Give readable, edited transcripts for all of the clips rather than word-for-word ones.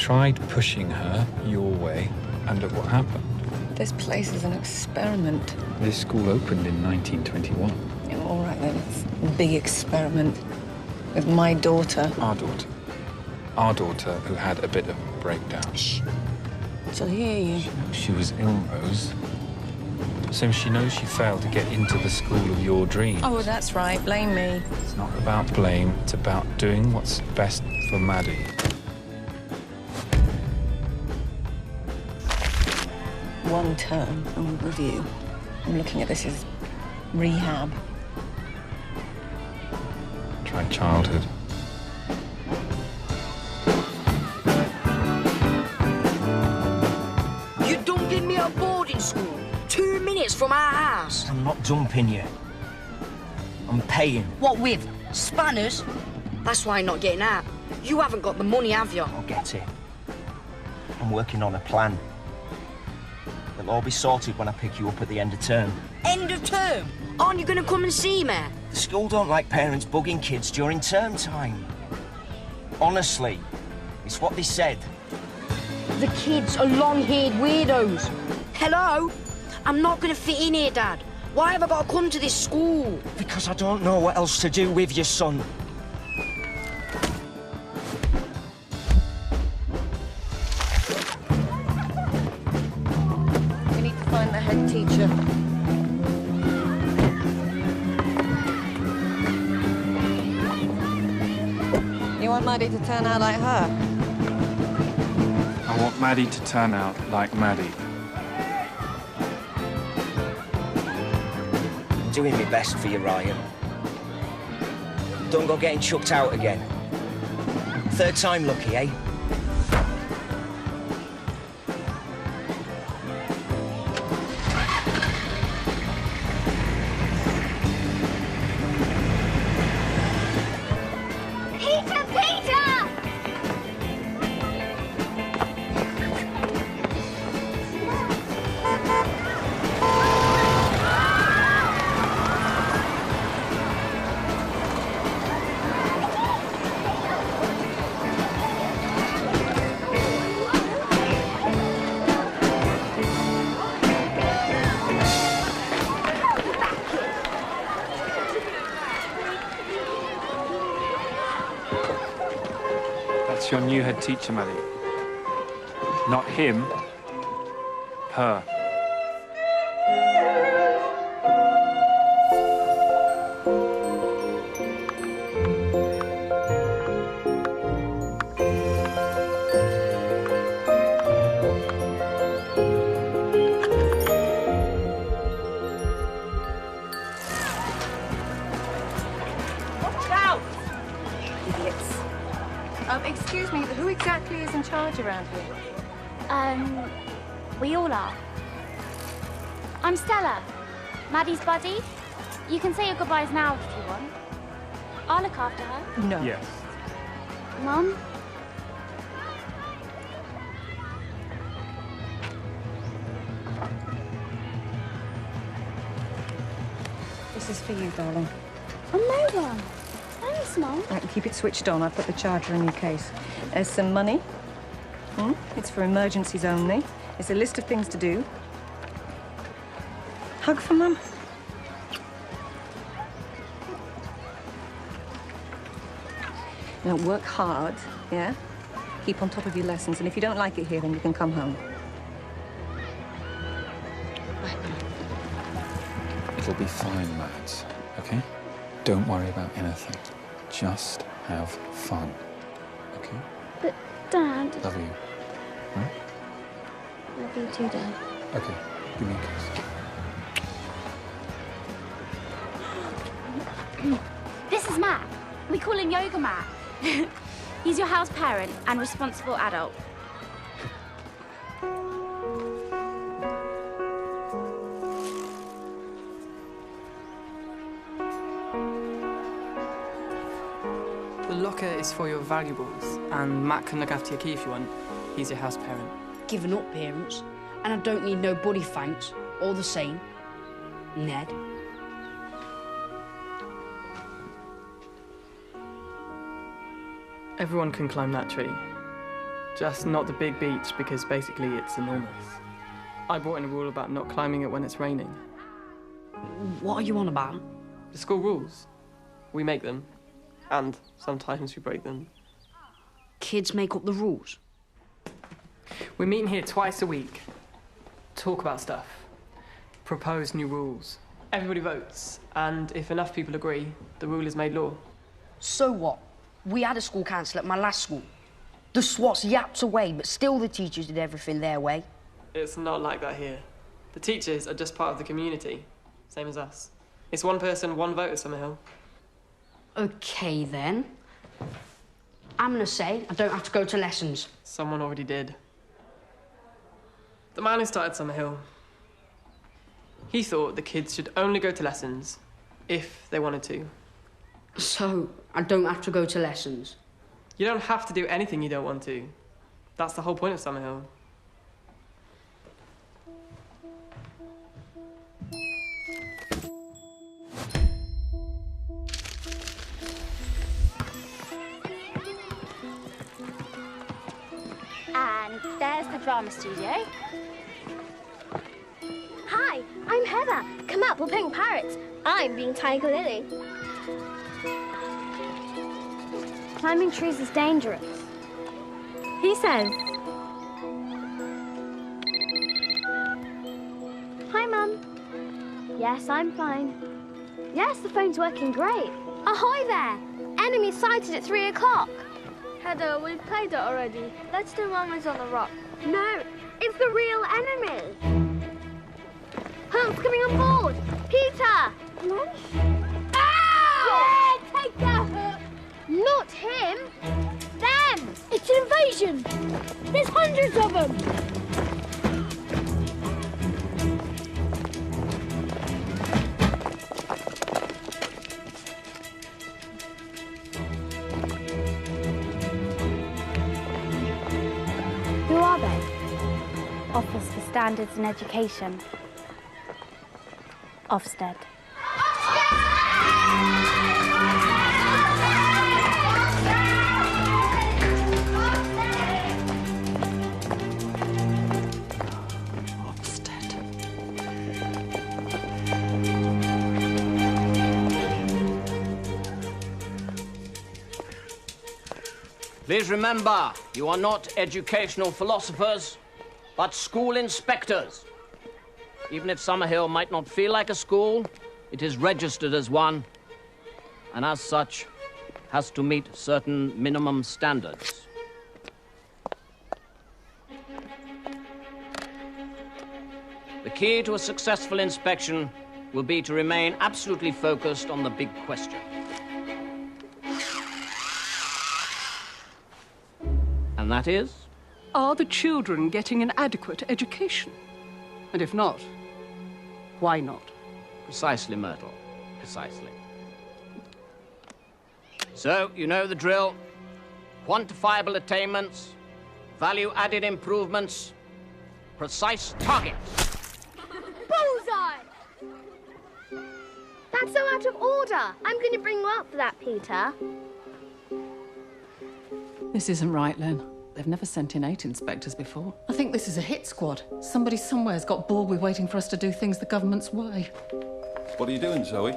tried pushing her your way, and look what happened. This place is an experiment. This school opened in 1921. Yeah, all right then, it's a big experiment with my daughter. Our daughter. Our daughter, who had a bit of a breakdown. Shh. She'll hear you. She knows she was ill, Rose. So she knows she failed to get into the school of your dreams. Oh, well, that's right. Blame me. It's not about blame. It's about doing what's best for Maddie. One term and review. I'm looking at this as rehab. Try childhood. You don't give me a boarding school 2 minutes from our house. I'm not dumping you. I'm paying. What with? Spanners? That's why I'm not getting out. You haven't got the money, have you? I'll get it. I'm working on a plan. It'll all be sorted when I pick you up at the end of term. End of term? Aren't you going to come and see me? The school don't like parents bugging kids during term time. Honestly, it's what they said. The kids are long-haired weirdos. Hello? I'm not going to fit in here, Dad. Why have I got to come to this school? Because I don't know what else to do with your son. We need to find the head teacher. You want Maddie to turn out like her? I want Maddie to turn out like Maddie. I'm doing my best for you, Ryan. Don't go getting chucked out again. Third time lucky, eh? That's your new head teacher, Maddie. Not him, her. Excuse me, who exactly is in charge around here? We all are. I'm Stella, Maddie's buddy. You can say your goodbyes now if you want. I'll look after her. No. Yes. Mum? This is for you, darling. A mobile. Thanks, Mum. Right, keep it switched on. I put the charger in your case. There's some money. It's for emergencies only. There's a list of things to do. Hug for Mum. Now, work hard, yeah? Keep on top of your lessons, and if you don't like it here, then you can come home. It'll be fine, Mads, okay? Don't worry about anything. Just have fun, okay? But, Dad... Love you. Right? Love you too, Dad. Okay, give me a kiss. This is Matt. We call him Yoga Matt. He's your house parent and responsible adult. The locker is for your valuables, and Matt can look after your key if you want. He's your house parent. Giving up, parents. And I don't need nobody, thanks. All the same. Ned. Everyone can climb that tree. Just not the big beach, because basically it's enormous. I brought in a rule about not climbing it when it's raining. What are you on about? The school rules. We make them. And sometimes we break them. Kids make up the rules. We meet in here twice a week. Talk about stuff. Propose new rules. Everybody votes. And if enough people agree, the rule is made law. So what? We had a school council at my last school. The SWATs yapped away, but still the teachers did everything their way. It's not like that here. The teachers are just part of the community, same as us. It's one person, one vote at Summerhill. OK, then. I'm gonna say I don't have to go to lessons. Someone already did. The man who started Summerhill. He thought the kids should only go to lessons if they wanted to. So, I don't have to go to lessons? You don't have to do anything you don't want to. That's the whole point of Summerhill. And there's the drama studio. Hi, I'm Heather. Come up, we're playing pirates. I'm being Tiger Lily. Climbing trees is dangerous. He says. Hi, Mum. Yes, I'm fine. Yes, the phone's working great. Ahoy there! Enemy sighted at 3 o'clock. Heather, we've played it already. Let's do Romans on the Rock. No, it's the real enemy. Who's coming on board? Peter! No. Ow! Yeah, take that! Not him. Them! It's an invasion! There's hundreds of them! Who are they? Office for Standards and Education. Ofsted. Please remember, you are not educational philosophers, but school inspectors. Even if Summerhill might not feel like a school, it is registered as one, and as such, has to meet certain minimum standards. The key to a successful inspection will be to remain absolutely focused on the big question. And that is? Are the children getting an adequate education? And if not, why not? Precisely, Myrtle. Precisely. So, you know the drill. Quantifiable attainments, value-added improvements, precise targets. Bullseye! That's so out of order. I'm going to bring you up for that, Peter. This isn't right, Len. They've never sent in 8 inspectors before. I think this is a hit squad. Somebody somewhere's got bored with waiting for us to do things the government's way. What are you doing, Zoe?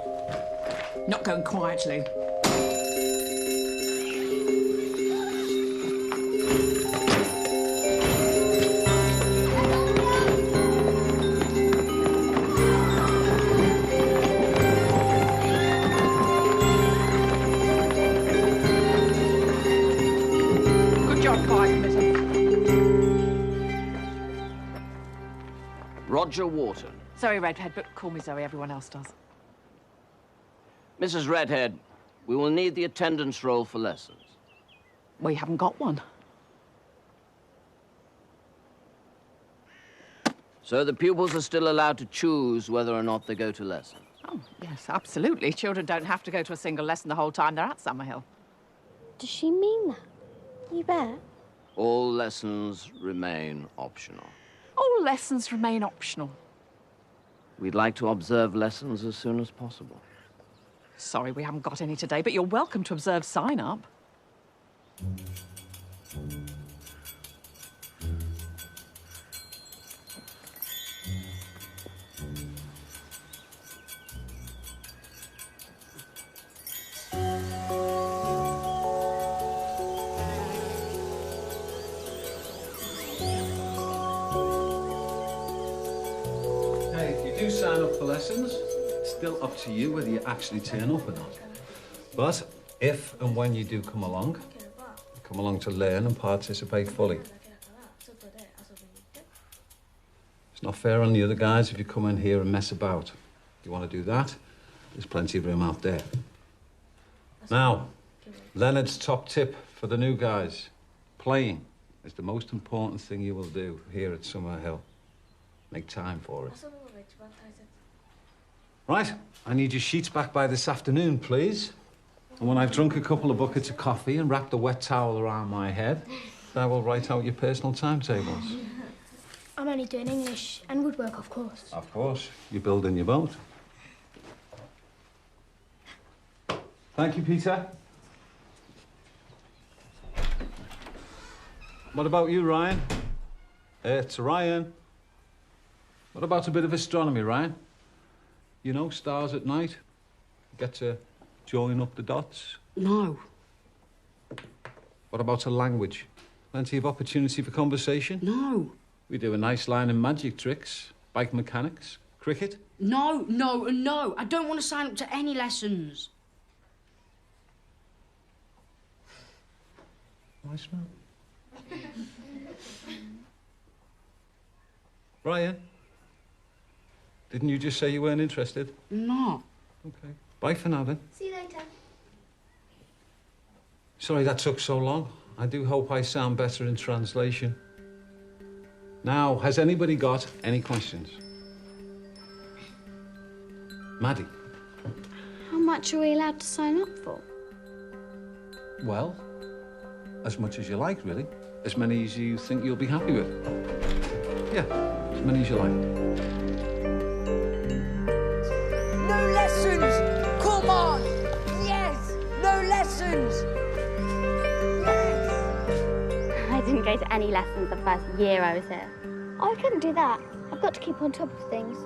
Not going quietly. Roger Wharton. Sorry, Redhead, but call me Zoe. Everyone else does. Mrs. Redhead, we will need the attendance roll for lessons. We haven't got one. So the pupils are still allowed to choose whether or not they go to lessons. Oh, yes, absolutely. Children don't have to go to a single lesson the whole time they're at Summerhill. Does she mean that? You bet. All lessons remain optional. All lessons remain optional. We'd like to observe lessons as soon as possible. Sorry, we haven't got any today, but you're welcome to observe sign-up. for lessons. It's still up to you whether you actually turn up or not. But if and when you do come along to learn and participate fully. It's not fair on the other guys if you come in here and mess about. If you want to do that, there's plenty of room out there. Now, Leonard's top tip for the new guys. Playing is the most important thing you will do here at Summerhill. Make time for it. Right, I need your sheets back by this afternoon, please. And when I've drunk a couple of buckets of coffee and wrapped a wet towel around my head, I will write out your personal timetables. I'm only doing English and woodwork, of course. Of course. You're building your boat. Thank you, Peter. What about you, Ryan? It's Ryan. What about a bit of astronomy, Ryan? You know, stars at night? Get to join up the dots? No. What about a language? Plenty of opportunity for conversation? No. We do a nice line of magic tricks, bike mechanics, cricket. No, no, and no. I don't want to sign up to any lessons. Nice man. Ryan, didn't you just say you weren't interested? No. Okay. Bye for now, then. See you later. Sorry that took so long. I do hope I sound better in translation. Now, has anybody got any questions? Maddie? How much are we allowed to sign up for? Well, as much as you like, really. As many as you think you'll be happy with. Yeah, as many as you like. No lessons! Come on! Yes! No lessons! Yes! I didn't go to any lessons the first year I was here. Oh, I couldn't do that. I've got to keep on top of things.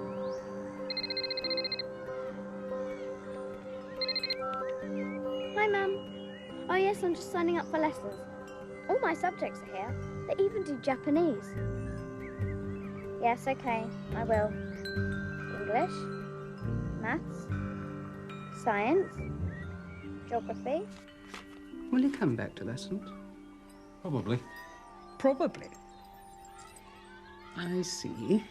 Hi, Mum. Oh, yes, I'm just signing up for lessons. All my subjects are here. They even do Japanese. Yes, okay, I will. English, maths, science, geography. Will you come back to lessons? Probably. Probably. I see.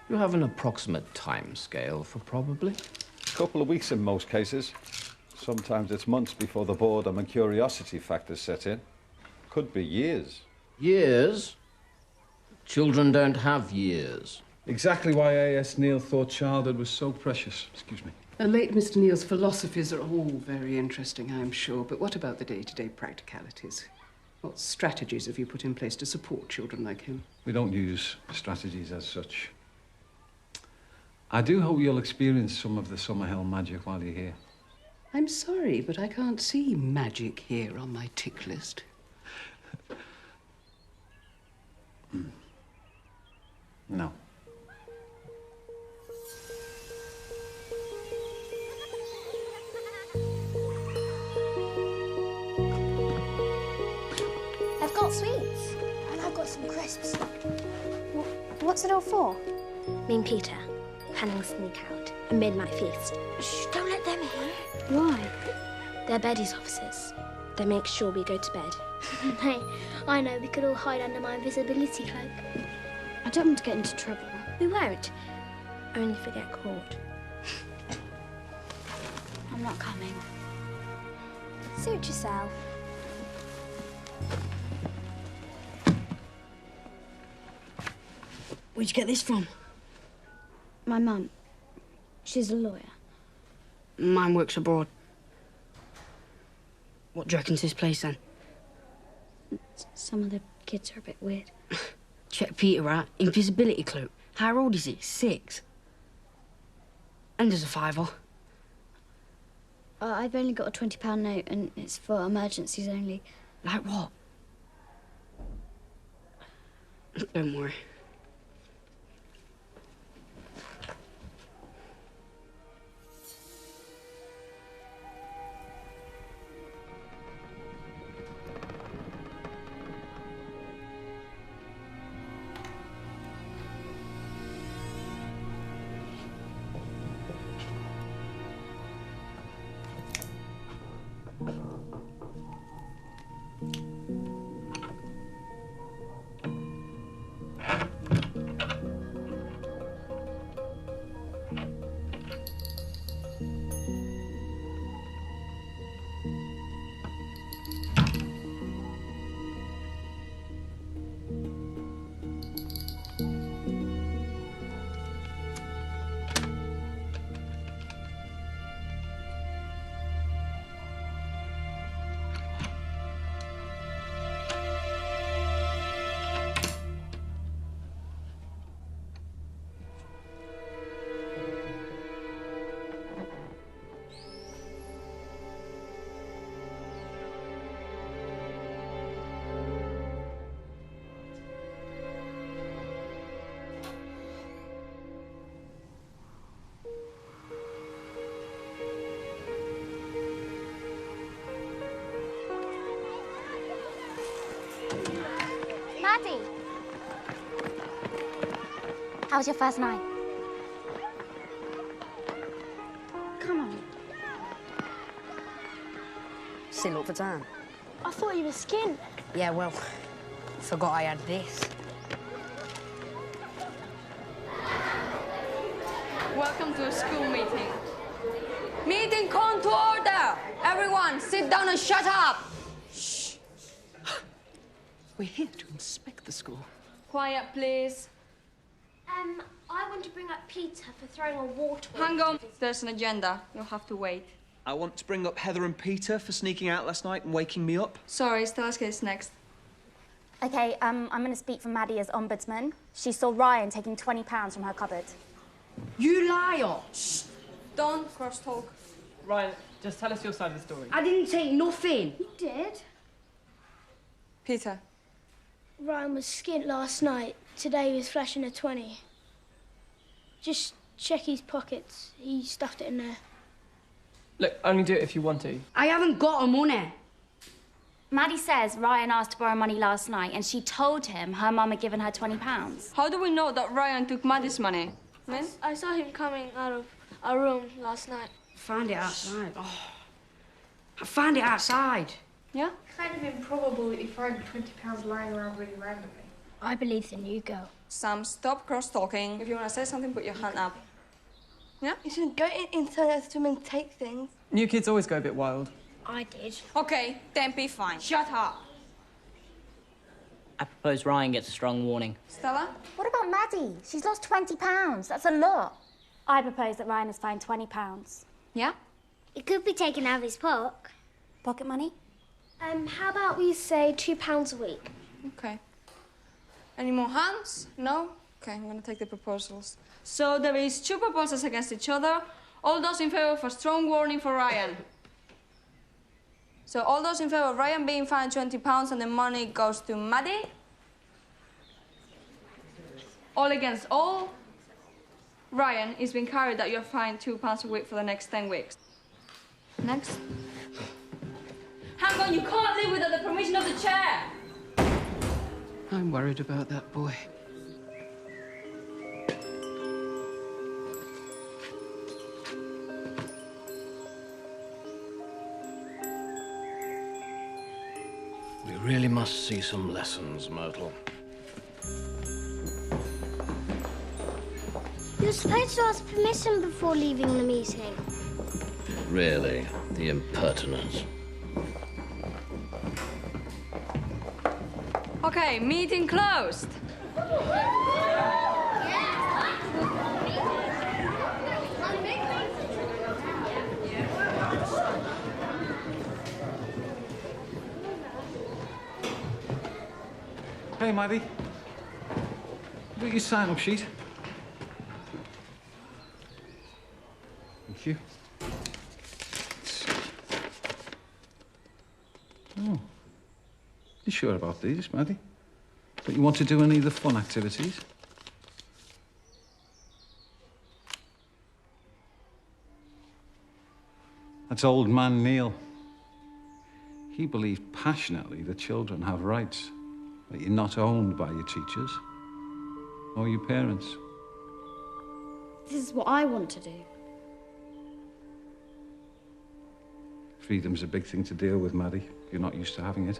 You have an approximate time scale for probably? A couple of weeks in most cases. Sometimes it's months before the boredom and curiosity factors set in. Could be years. Years? Children don't have years. Exactly why A.S. Neil thought childhood was so precious. Excuse me. The late Mr. Neil's philosophies are all very interesting, I'm sure, but what about the day-to-day practicalities? What strategies have you put in place to support children like him? We don't use strategies as such. I do hope you'll experience some of the Summerhill magic while you're here. I'm sorry, but I can't see magic here on my tick list. No. I've got sweets. And I've got some crisps. What's it all for? Me and Peter, planning a sneak out, a midnight feast. Shh, don't let them hear. Why? They're Betty's officers. They make sure we go to bed. Hey, I know, we could all hide under my invisibility cloak. I don't want to get into trouble. We won't. Only if we get caught. I'm not coming. Suit yourself. Where'd you get this from? My mum. She's a lawyer. Mine works abroad. What do you reckon's this place, then? Some of the kids are a bit weird. Check Peter out. Invisibility cloak. How old is he? 6. And there's a £5. I've only got a £20 note, and it's for emergencies only. Like what? Don't worry. Maddie! How was your first night? Come on. Still up for time? I thought you were skint. Yeah, well, forgot I had this. Welcome to a school meeting. Meeting come to order! Everyone, sit down and shut up! Shh. We're here to inspect the school. Quiet, please. I want to bring up Peter for throwing a water. Hang on. There's an agenda. You'll have to wait. I want to bring up Heather and Peter for sneaking out last night and waking me up. Sorry, Stella's case next. Okay, I'm going to speak for Maddie as ombudsman. She saw Ryan taking £20 from her cupboard. You liar! Shh! Don't cross-talk. Ryan, just tell us your side of the story. I didn't take nothing. You did? Peter. Ryan was skint last night. Today he was flashing a 20. Just check his pockets. He stuffed it in there. Look, only do it if you want to. I haven't got the money. Maddie says Ryan asked to borrow money last night and she told him her mum had given her £20. How do we know that Ryan took Maddie's money? I saw him coming out of our room last night. Found it outside. Oh, I found it outside. Yeah? Kind of improbable that you find £20 lying around really randomly. I believe the new girl. Sam, stop cross-talking. If you want to say something, put your hand up. Yeah? You shouldn't go inside the room and take things. New kids always go a bit wild. I did. Okay, then be fine. Shut up. I propose Ryan gets a strong warning. Stella? What about Maddie? She's lost £20. That's a lot. I propose that Ryan is fined £20. Yeah? It could be taken out of his pocket. Pocket money? How about we say £2 a week? Okay. Any more hands? No? Okay, I'm gonna take the proposals. So there is 2 proposals against each other. All those in favor of a strong warning for Ryan. So all those in favor of Ryan being fined £20 and the money goes to Maddie? All against all? Ryan is being carried that you're fined £2 a week for the next 10 weeks. Next. Hang on, you can't leave without the permission of the chair! I'm worried about that boy. We really must see some lessons, Myrtle. You're supposed to ask permission before leaving the meeting. Really, the impertinence. Okay, meeting closed. Hey, Maddie. Got your sign-up sheet? Thank you. Oh. You sure about these, Maddie? Don't you want to do any of the fun activities? That's old man Neil. He believed passionately that children have rights, that you're not owned by your teachers or your parents. This is what I want to do. Freedom's a big thing to deal with, Maddie. You're not used to having it.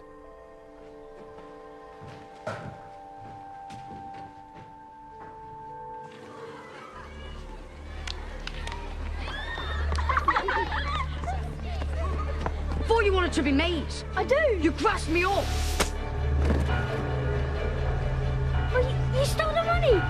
Thought you wanted to be mates. I do. You grasped me up. Well, you stole the money.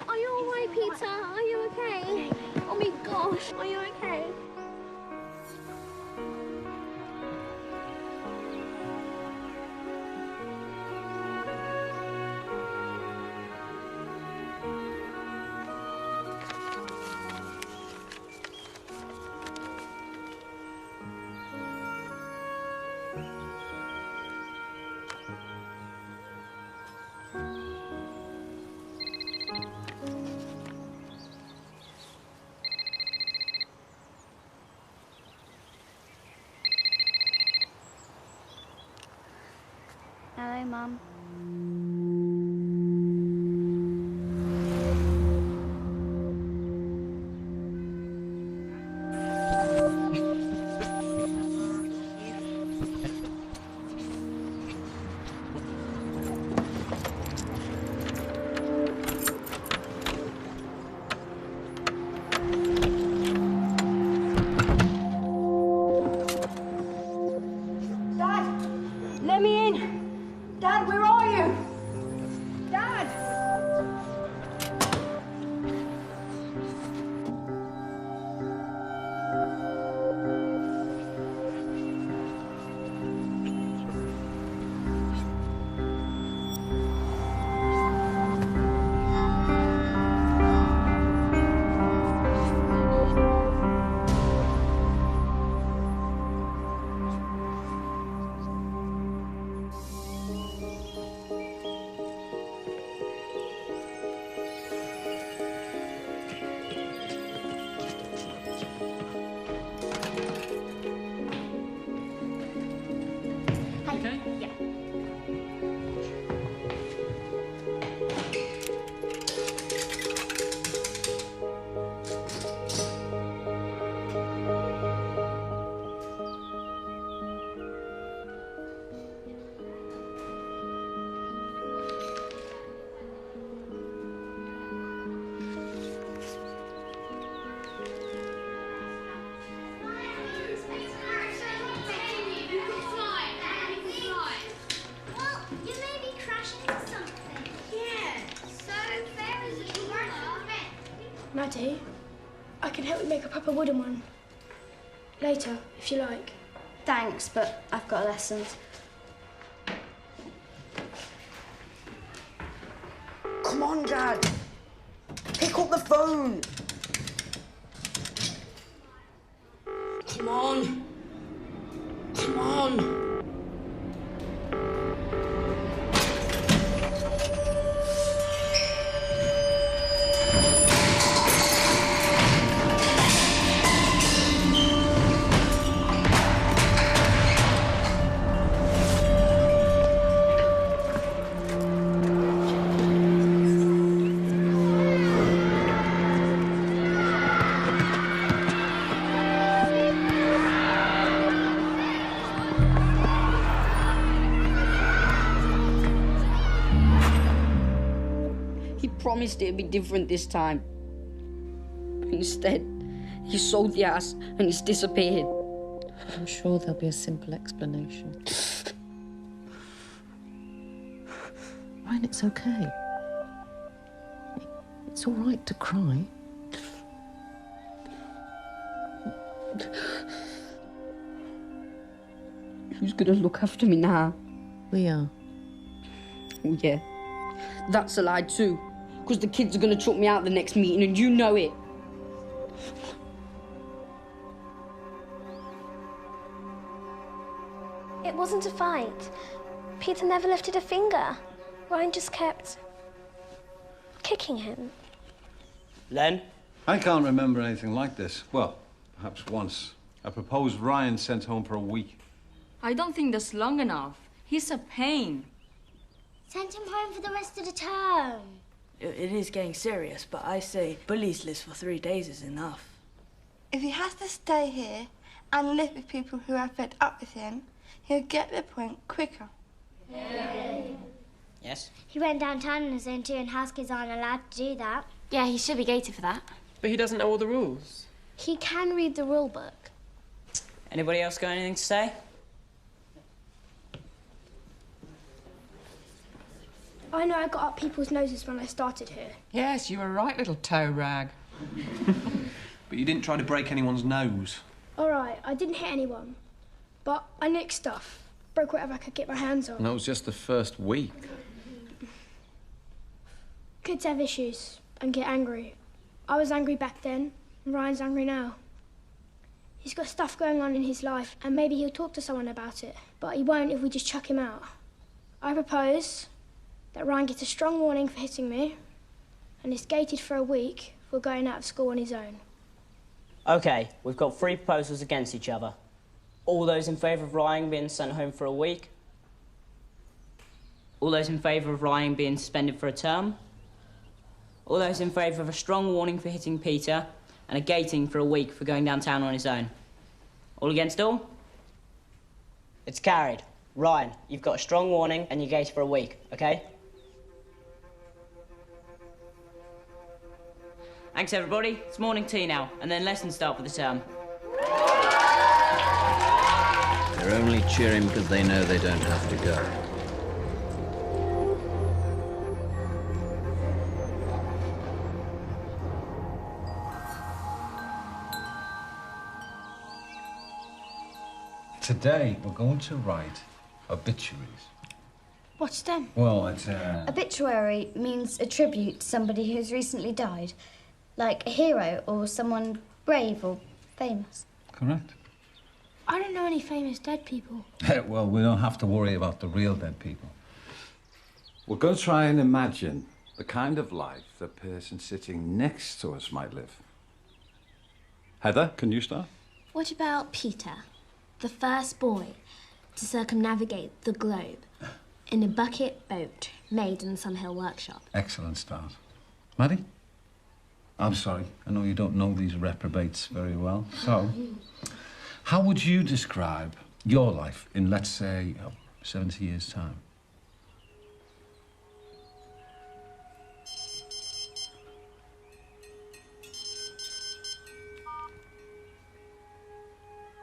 Are you all right, Peter? Are you okay? Oh my gosh, are you okay? Maddie, I can help you make a proper wooden one. Later, if you like. Thanks, but I've got lessons. Come on, Dad. Pick up the phone. Come on. Come on. Promised it'd be different this time. Instead, he sold the ass and he's disappeared. I'm sure there'll be a simple explanation. Ryan, it's okay. It's all right to cry. Who's gonna look after me now? We are. Oh, yeah. That's a lie too. Because the kids are gonna chuck me out the next meeting and you know it. It wasn't a fight. Peter never lifted a finger. Ryan just kept kicking him. Len? I can't remember anything like this. Well, perhaps once. I proposed Ryan sent home for a week. I don't think that's long enough. He's a pain. Send him home for the rest of the term. It is getting serious, but I say bullies list for 3 days is enough. If he has to stay here and live with people who are fed up with him, he'll get the point quicker. Yes? He went downtown on his own too, and house kids aren't allowed to do that. Yeah, he should be gated for that. But he doesn't know all the rules. He can read the rule book. Anybody else got anything to say? I know I got up people's noses when I started here. Yes, you were right, little toe rag. But you didn't try to break anyone's nose. All right, I didn't hit anyone. But I nicked stuff. Broke whatever I could get my hands on. And that was just the first week. Kids have issues and get angry. I was angry back then, and Ryan's angry now. He's got stuff going on in his life, and maybe he'll talk to someone about it. But he won't if we just chuck him out. I propose that Ryan gets a strong warning for hitting me and is gated for a week for going out of school on his own. OK, we've got 3 proposals against each other. All those in favour of Ryan being sent home for a week? All those in favour of Ryan being suspended for a term? All those in favour of a strong warning for hitting Peter and a gating for a week for going downtown on his own? All against all? It's carried. Ryan, you've got a strong warning and you're gated for a week, OK? Thanks, everybody. It's morning tea now, and then lessons start for the term. They're only cheering because they know they don't have to go. Today, we're going to write obituaries. What's them? Well, it's Obituary means a tribute to somebody who's recently died. Like a hero or someone brave or famous. Correct. I don't know any famous dead people. Well, we don't have to worry about the real dead people. We're going to try and imagine the kind of life the person sitting next to us might live. Heather, can you start? What about Peter, the first boy to circumnavigate the globe in a bucket boat made in some hill workshop? Excellent start. Maddie? I'm sorry, I know you don't know these reprobates very well. So, how would you describe your life in, let's say, 70 years' time?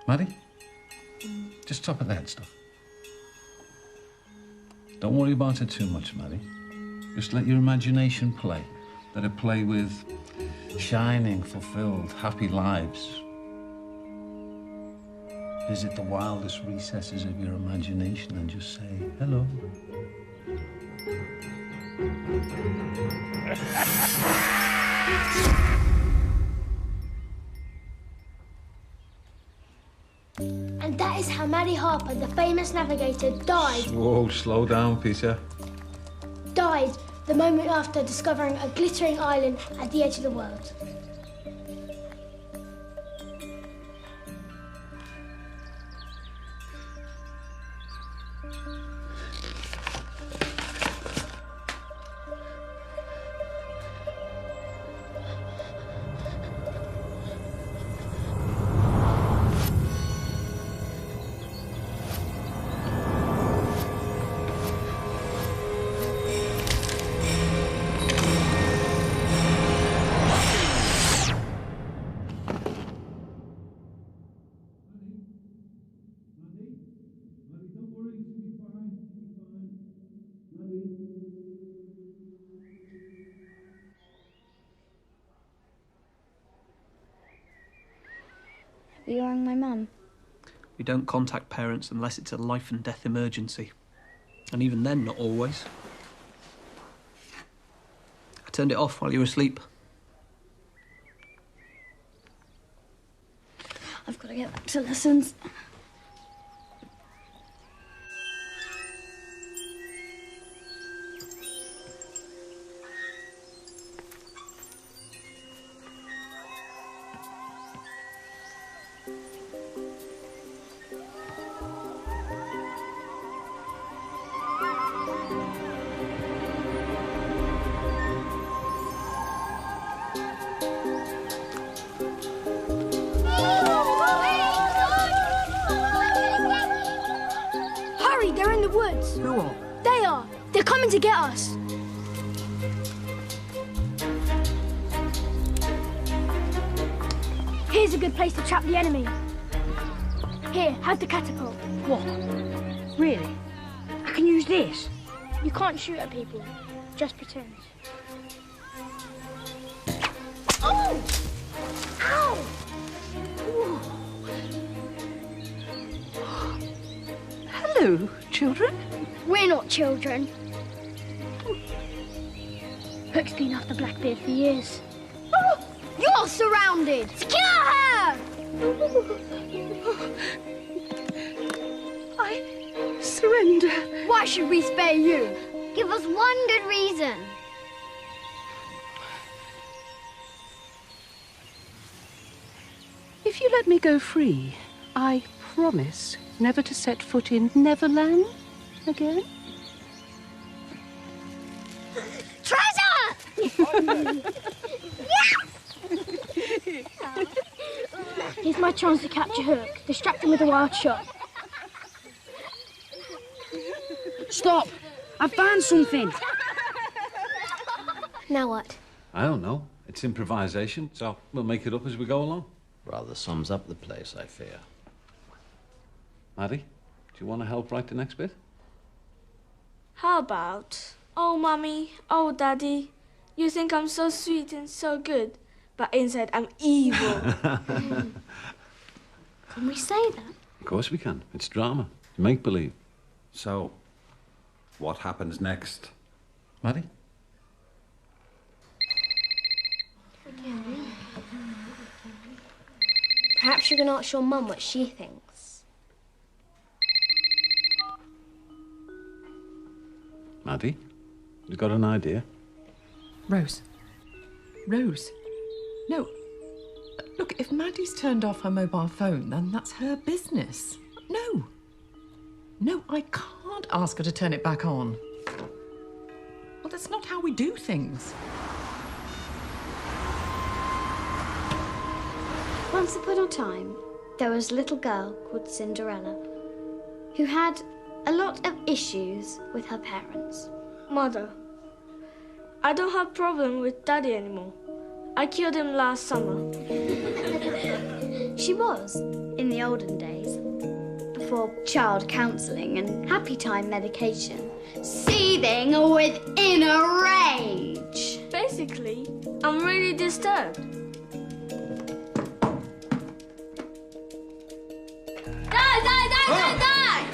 Maddie? Just top of the head stuff. Don't worry about it too much, Maddie. Just let your imagination play. Let it play with shining, fulfilled, happy lives. Visit the wildest recesses of your imagination and just say hello. And that is how Maddie Harper, the famous navigator, died. Whoa, slow down, Peter. Died the moment after discovering a glittering island at the edge of the world. Will you ring my mum? We don't contact parents unless it's a life and death emergency. And even then, not always. I turned it off while you were asleep. I've got to get back to lessons. Who are? They are. They're coming to get us. Here's a good place to trap the enemy. Here, have the catapult. What? Really? I can use this? You can't shoot at people. Just pretend. Oh! Ow! Hello, children. We're not children. Hook's been after Blackbeard for years. Oh, you're surrounded! Secure her! I surrender. Why should we spare you? Give us one good reason. If you let me go free, I promise never to set foot in Neverland again. Treasure! Here's my chance to capture Hook. Distract him with a wild shot. Stop! I found something. Now what? I don't know. It's improvisation, so we'll make it up as we go along. Rather sums up the place, I fear. Maddie, do you want to help write the next bit? How about, oh, Mummy, oh, Daddy, you think I'm so sweet and so good, but inside I'm evil. Can we say that? Of course we can. It's drama. Make-believe. So, what happens next? Maddie? Perhaps you can ask your mum what she thinks. Maddie, you got an idea? Rose. Rose. No. Look, if Maddie's turned off her mobile phone, then that's her business. No. No, I can't ask her to turn it back on. Well, that's not how we do things. Once upon a time, there was a little girl called Cinderella who had a lot of issues with her parents. Mother, I don't have problem with Daddy anymore. I killed him last summer. She was, in the olden days, before child counselling and happy time medication, seething with inner rage. Basically, I'm really be disturbed. Die, die, die, die, die!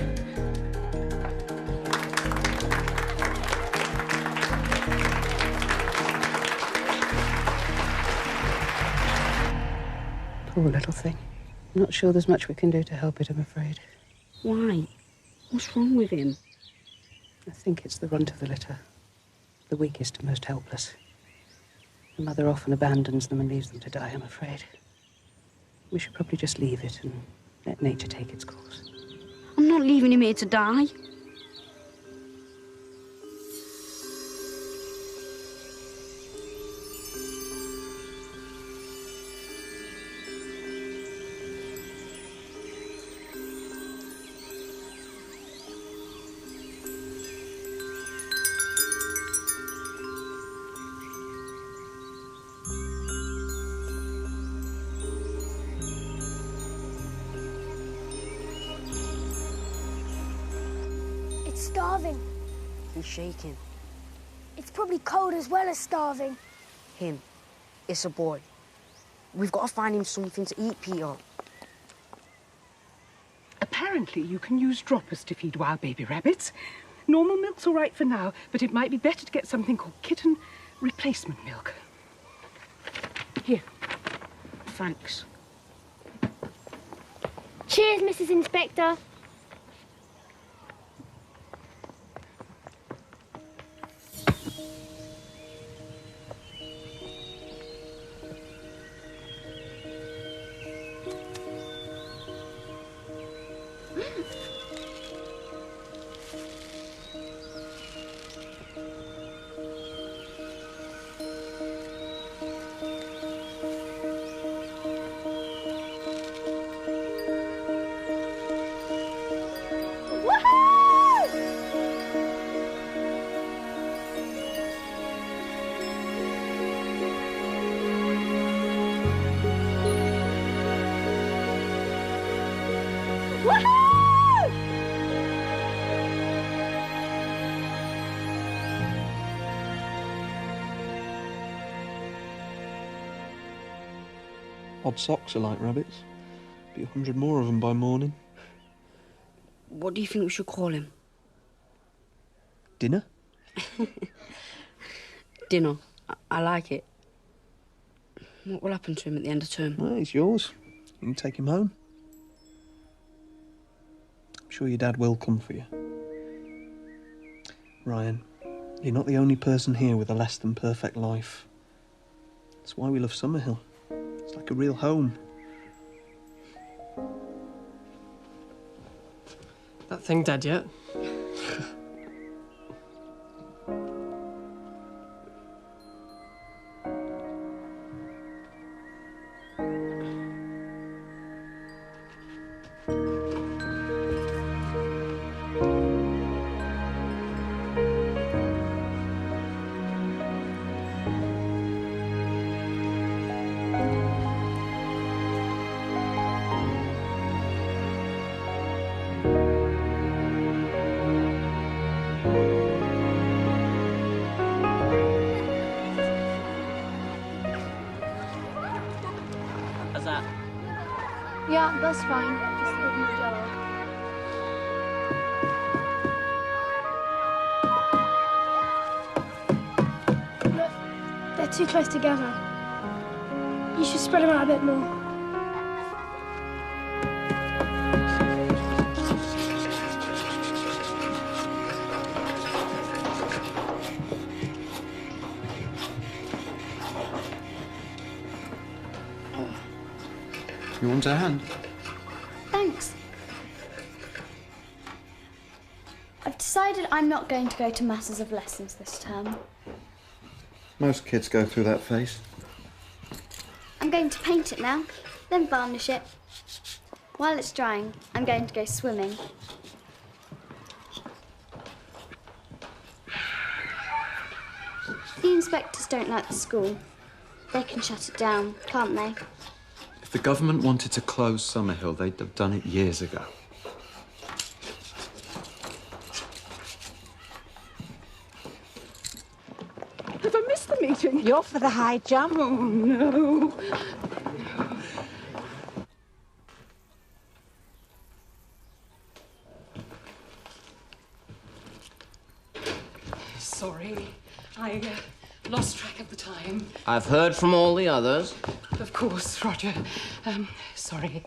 Poor little thing. I'm not sure there's much we can do to help it, I'm afraid. Why? What's wrong with him? I think it's the runt of the litter. The weakest and most helpless. The mother often abandons them and leaves them to die, I'm afraid. We should probably just leave it and let nature take its course. I'm not leaving him here to die. It's starving. He's shaking. It's probably cold as well as starving. Him. It's a boy. We've got to find him something to eat, Peter. Apparently you can use droppers to feed wild baby rabbits. Normal milk's all right for now, but it might be better to get something called kitten replacement milk. Here. Thanks. Cheers, Mrs. Inspector. Odd socks are like rabbits. Be 100 more of them by morning. What do you think we should call him? Dinner? Dinner. I like it. What will happen to him at the end of term? Well, he's yours. You can take him home. I'm sure your dad will come for you. Ryan, you're not the only person here with a less than perfect life. That's why we love Summerhill. It's like a real home. That thing dead yet? How's that? Yeah, that's fine. Just a bit more jello. Look, they're too close together. You should spread them out a bit more. You want a hand? Thanks. I've decided I'm not going to go to masses of lessons this term. Most kids go through that phase. I'm going to paint it now, then varnish it. While it's drying, I'm going to go swimming. The inspectors don't like the school. They can shut it down, can't they? If the government wanted to close Summerhill, they'd have done it years ago. Have I missed the meeting. You're for the high jump. Oh, no. Sorry, I lost track of the time. I've heard from all the others. Of course, Roger. Sorry.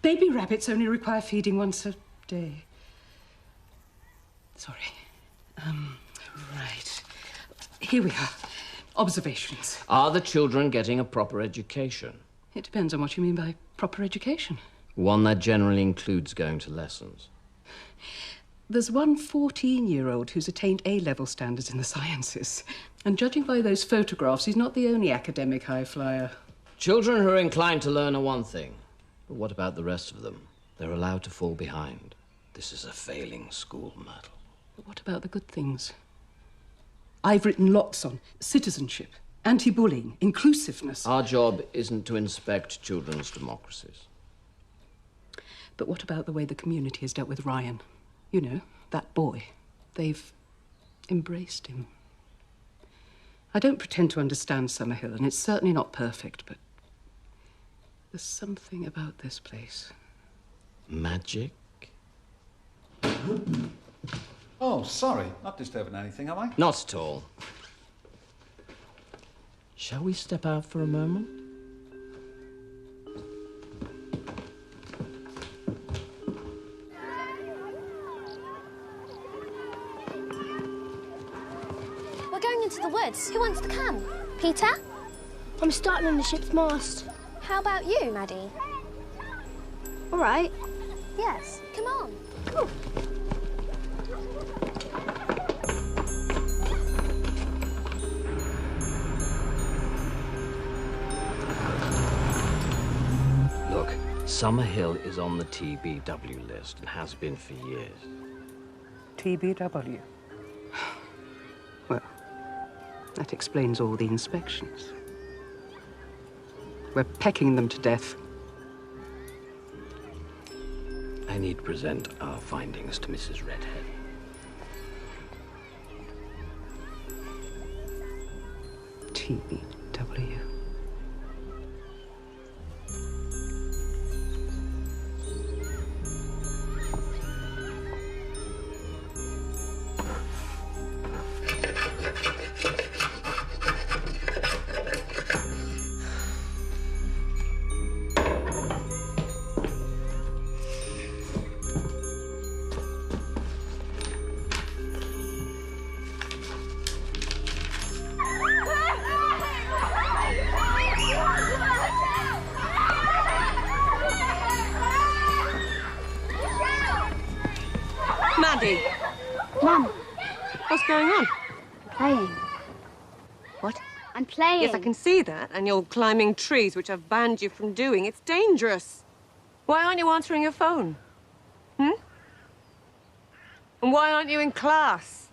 Baby rabbits only require feeding once a day. Sorry. Right. Here we are. Observations. Are the children getting a proper education? It depends on what you mean by proper education. One that generally includes going to lessons. There's one 14-year-old who's attained A-level standards in the sciences. And judging by those photographs, he's not the only academic high flyer. Children who are inclined to learn are one thing. But what about the rest of them? They're allowed to fall behind. This is a failing school, Myrtle. But what about the good things? I've written lots on citizenship, anti-bullying, inclusiveness. Our job isn't to inspect children's democracies. But what about the way the community has dealt with Ryan? You know, that boy. They've embraced him. I don't pretend to understand Summerhill, and it's certainly not perfect, but there's something about this place. Magic? Oh, sorry. Not disturbing anything, am I? Not at all. Shall we step out for a moment? We're going into the woods. Who wants to come? Peter? I'm starting on the ship's mast. How about you, Maddie? All right. Yes, come on. Ooh. Look, Summerhill is on the TBW list and has been for years. TBW? Well, that explains all the inspections. We're pecking them to death. I need to present our findings to Mrs. Redhead. TBW. Maddie! Mum, What's going on? playing. What? I'm playing. Yes, I can see that. And you're climbing trees, which I've banned you from doing. It's dangerous. Why aren't you answering your phone? And why aren't you in class?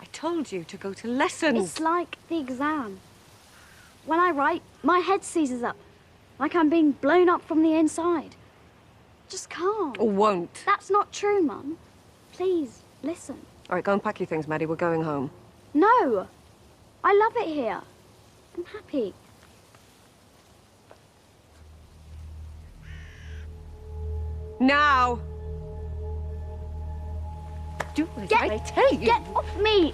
I told you to go to lessons. It's like the exam. When I write, my head seizes up, like I'm being blown up from the inside. Just can't. Or won't. That's not true, Mum. Please, listen. All right, go and pack your things, Maddie. We're going home. No! I love it here. I'm happy. Now! Do as I tell you. Get off me!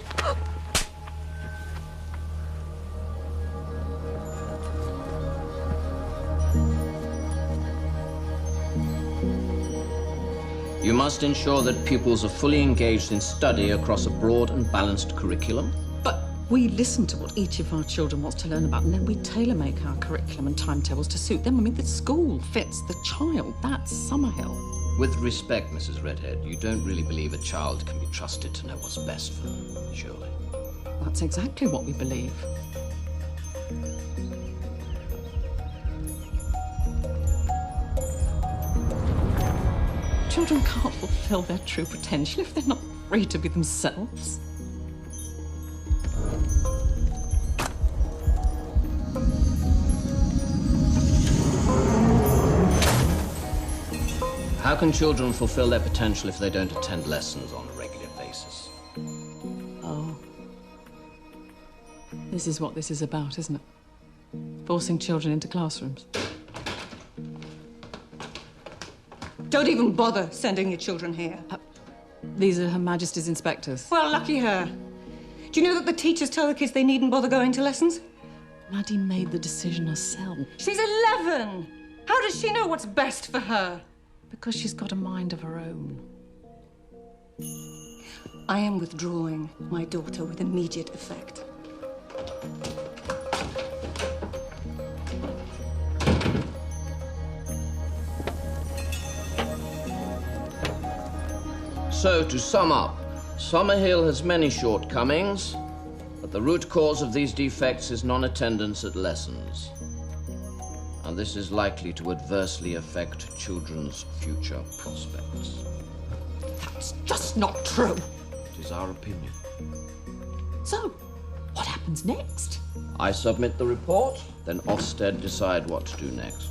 You must ensure that pupils are fully engaged in study across a broad and balanced curriculum. But we listen to what each of our children wants to learn about, and then we tailor-make our curriculum and timetables to suit them. I mean, the school fits the child. That's Summerhill. With respect, Mrs. Redhead, you don't really believe a child can be trusted to know what's best for them, surely? That's exactly what we believe. Children can't fulfill their true potential if they're not free to be themselves. How can children fulfill their potential if they don't attend lessons on a regular basis? This is what this is about, isn't it? Forcing children into classrooms. Don't even bother sending your children here. These are Her Majesty's inspectors. Well, lucky her. Do you know that the teachers tell the kids they needn't bother going to lessons? Maddie made the decision herself. She's 11. How does she know what's best for her? Because she's got a mind of her own. I am withdrawing my daughter with immediate effect. So, to sum up, Summerhill has many shortcomings, but the root cause of these defects is non-attendance at lessons. And this is likely to adversely affect children's future prospects. That's just not true. It is our opinion. So, what happens next? I submit the report, then Ofsted decide what to do next.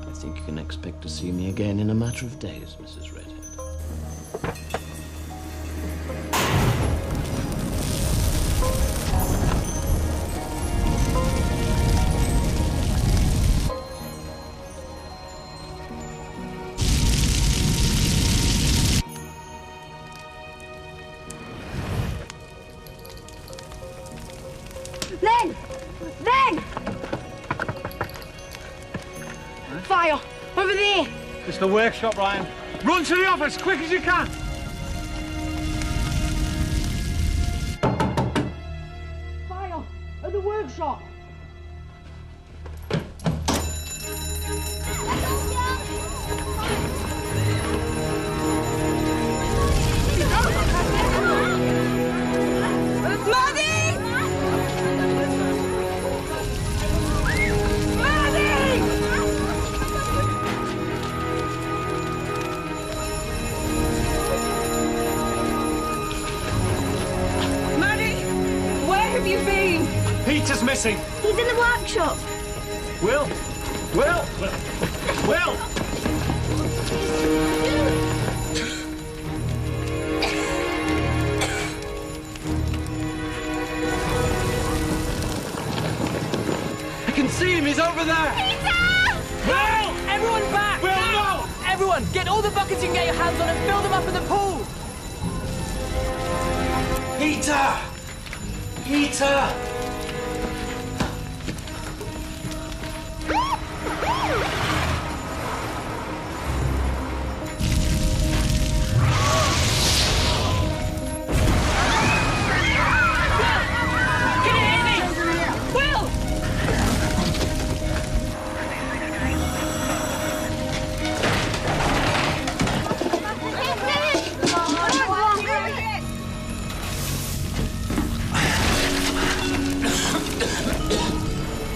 I think you can expect to see me again in a matter of days, Mrs. Redhead. Then! Fire! Over there! It's the workshop, Ryan. Run to the office, quick as you can! Fire! At the workshop! Peter's missing. He's in the workshop. Will! Will! Will! I can see him, he's over there! Peter! Will! Everyone back! Will, no! Everyone, get all the buckets you can get your hands on and fill them up in the pool! Peter! Peter!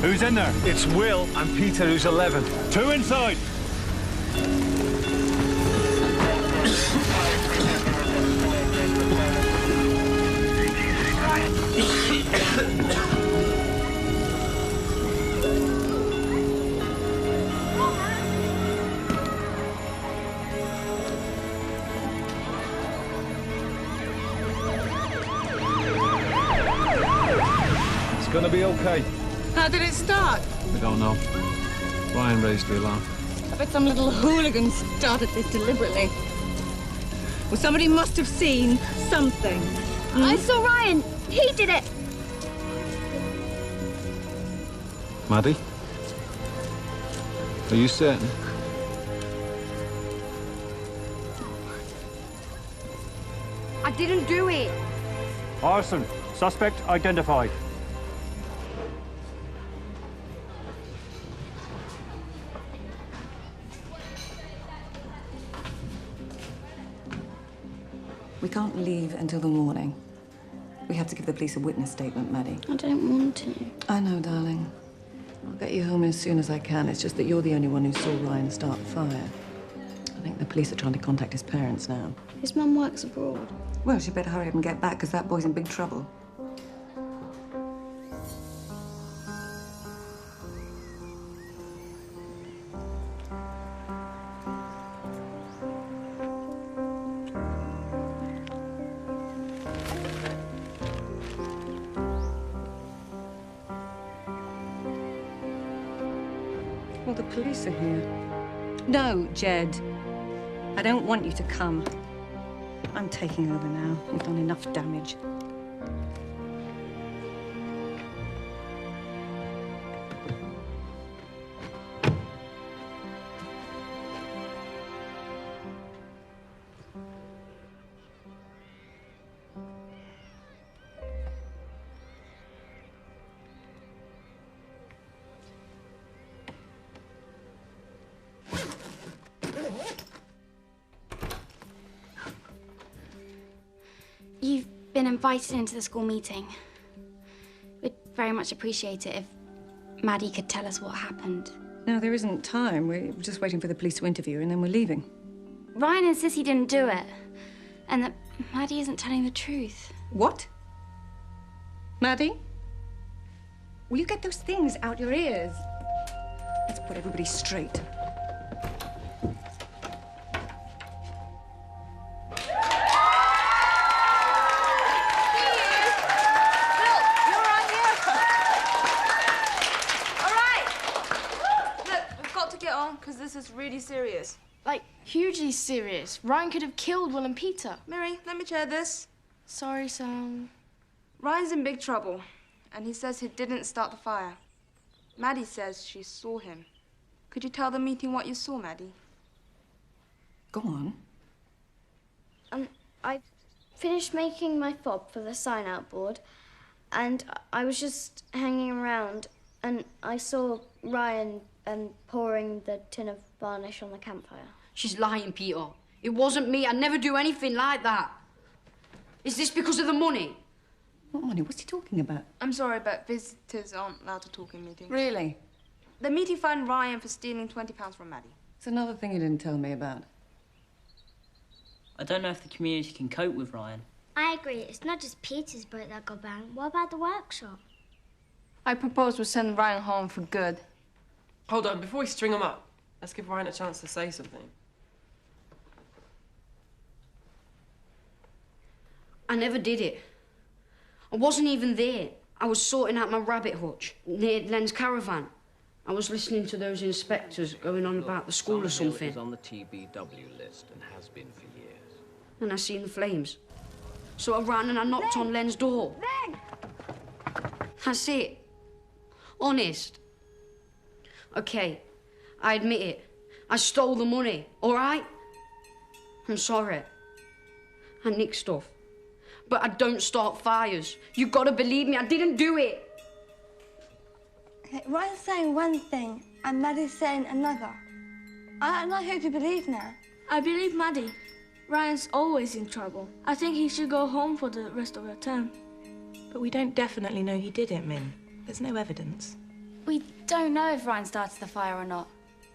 Who's in there? It's Will and Peter, who's 11. Two inside. It's gonna be okay. How did it start? We don't know. Ryan raised the alarm. I bet some little hooligan started this deliberately. Well, somebody must have seen something. I saw Ryan. He did it. Maddie? Are you certain? I didn't do it. Arson. Suspect identified. We can't leave until the morning. We have to give the police a witness statement, Maddie. I don't want to. I know, darling. I'll get you home as soon as I can. It's just that you're the only one who saw Ryan start the fire. I think the police are trying to contact his parents now. His mum works abroad. Well, she'd better hurry up and get back, because that boy's in big trouble. Well, the police are here. No, Jed. I don't want you to come. I'm taking over now. You've done enough damage. You've been invited into the school meeting. We'd very much appreciate it if Maddie could tell us what happened. No, there isn't time. We're just waiting for the police to interview her and then we're leaving. Ryan insists he didn't do it, and that Maddie isn't telling the truth. What? Maddie? Will you get those things out your ears? Let's put everybody straight. Because this is really serious. Like, hugely serious. Ryan could have killed Will and Peter. Mary, let me chair this. Sorry, Sam. Ryan's in big trouble, and he says he didn't start the fire. Maddie says she saw him. Could you tell the meeting what you saw, Maddie? Go on. I finished making my fob for the sign-out board, and I was just hanging around, and I saw Ryan pouring the tin of varnish on the campfire. She's lying, Peter. It wasn't me. I'd never do anything like that. Is this because of the money? What money? What's he talking about? I'm sorry, but visitors aren't allowed to talk in meetings. Really? The meeting fined Ryan for stealing £20 from Maddie. It's another thing you didn't tell me about. I don't know if the community can cope with Ryan. I agree. It's not just Peter's boat that got banged. What about the workshop? I propose we send Ryan home for good. Hold on, before we string him up, let's give Ryan a chance to say something. I never did it. I wasn't even there. I was sorting out my rabbit hutch near Len's caravan. I was listening to those inspectors going on about the school or something. Is on the TBW list and has been for years. And I seen the flames. So I ran and I knocked on Len's door. Len! That's it. Honest. Okay, I admit it. I stole the money, all right? I'm sorry. I nicked stuff. But I don't start fires. You've got to believe me, I didn't do it. Okay, Ryan's saying one thing and Maddie's saying another. I don't know who to believe now. I believe Maddie. Ryan's always in trouble. I think he should go home for the rest of the term. But we don't definitely know he did it, Min. There's no evidence. We don't know if Ryan started the fire or not.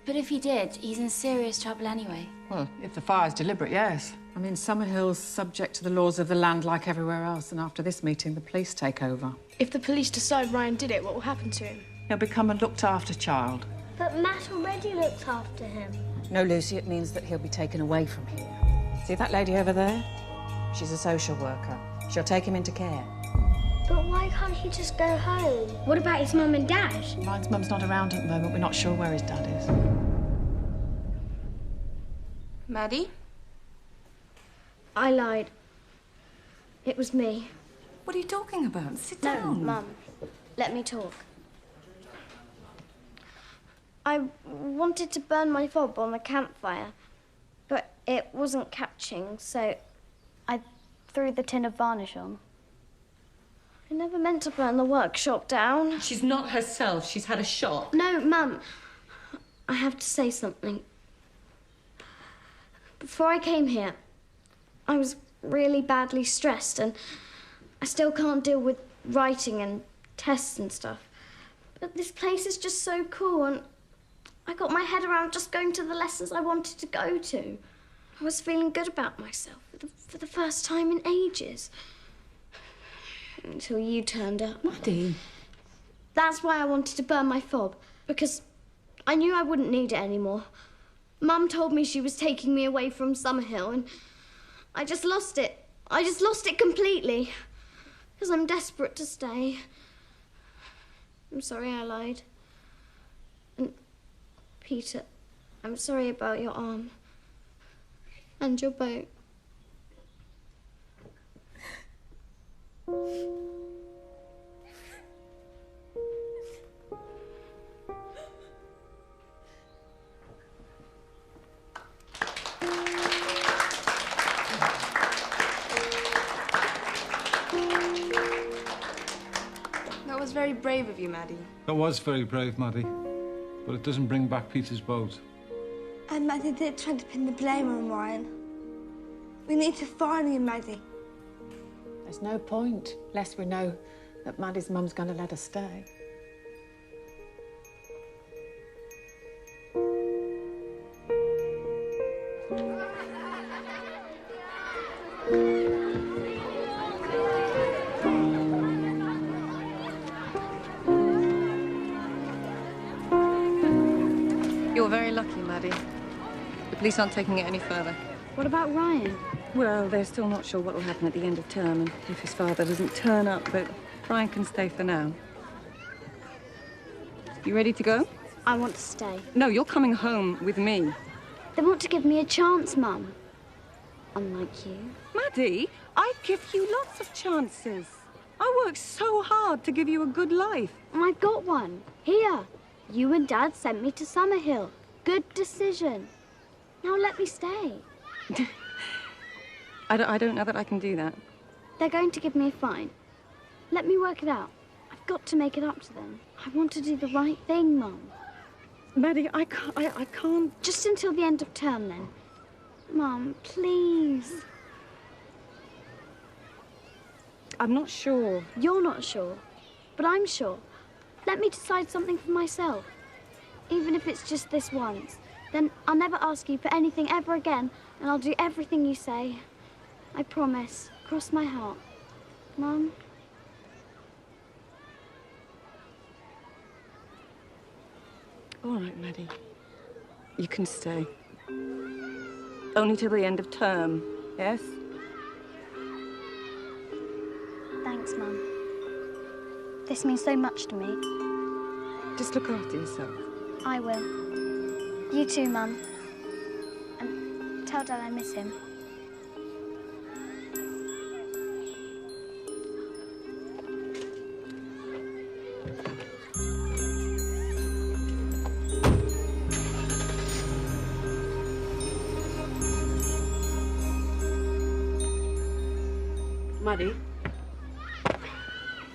But if he did, he's in serious trouble anyway. Well, if the fire's deliberate, yes. I mean, Summerhill's subject to the laws of the land like everywhere else, and after this meeting, the police take over. If the police decide Ryan did it, what will happen to him? He'll become a looked-after child. But Matt already looks after him. No, Lucy, it means that he'll be taken away from here. See that lady over there? She's a social worker. She'll take him into care. But why can't he just go home? What about his mum and dad? Ryan's mum's not around at the moment. We're not sure where his dad is. Maddie? I lied. It was me. What are you talking about? Sit down. No, Mum. Let me talk. I wanted to burn my fob on the campfire, but it wasn't catching, so I threw the tin of varnish on. I never meant to burn the workshop down. She's not herself. She's had a shock. No, Mum. I have to say something. Before I came here, I was really badly stressed, and I still can't deal with writing and tests and stuff. But this place is just so cool, and I got my head around just going to the lessons I wanted to go to. I was feeling good about myself for the first time in ages. Until you turned up. Maddie. That's why I wanted to burn my fob, because I knew I wouldn't need it anymore. Mum told me she was taking me away from Summerhill, and I just lost it. I just lost it completely, because I'm desperate to stay. I'm sorry I lied. And Peter, I'm sorry about your arm. And your boat. That was very brave of you, Maddie. That was very brave, Maddie. But it doesn't bring back Peter's boat. And Maddie did try to pin the blame on Ryan. We need to find him, Maddie. There's no point, lest we know that Maddie's mum's going to let her stay. You're very lucky, Maddie. The police aren't taking it any further. What about Ryan? Well, they're still not sure what will happen at the end of term and if his father doesn't turn up, but Ryan can stay for now. You ready to go? I want to stay. No, you're coming home with me. They want to give me a chance, Mum. Unlike you. Maddie, I give you lots of chances. I worked so hard to give you a good life. And I got one. Here. You and Dad sent me to Summerhill. Good decision. Now let me stay. I don't know that I can do that. They're going to give me a fine. Let me work it out. I've got to make it up to them. I want to do the right thing, Mum. Maddie, I can't... Just until the end of term, then. Mum, please. I'm not sure. You're not sure, but I'm sure. Let me decide something for myself. Even if it's just this once. Then I'll never ask you for anything ever again, and I'll do everything you say. I promise. Cross my heart. Mum? All right, Maddie. You can stay. Only till the end of term, yes? Thanks, Mum. This means so much to me. Just look after yourself. I will. You too, Mum. And tell Dad I miss him. Maddie,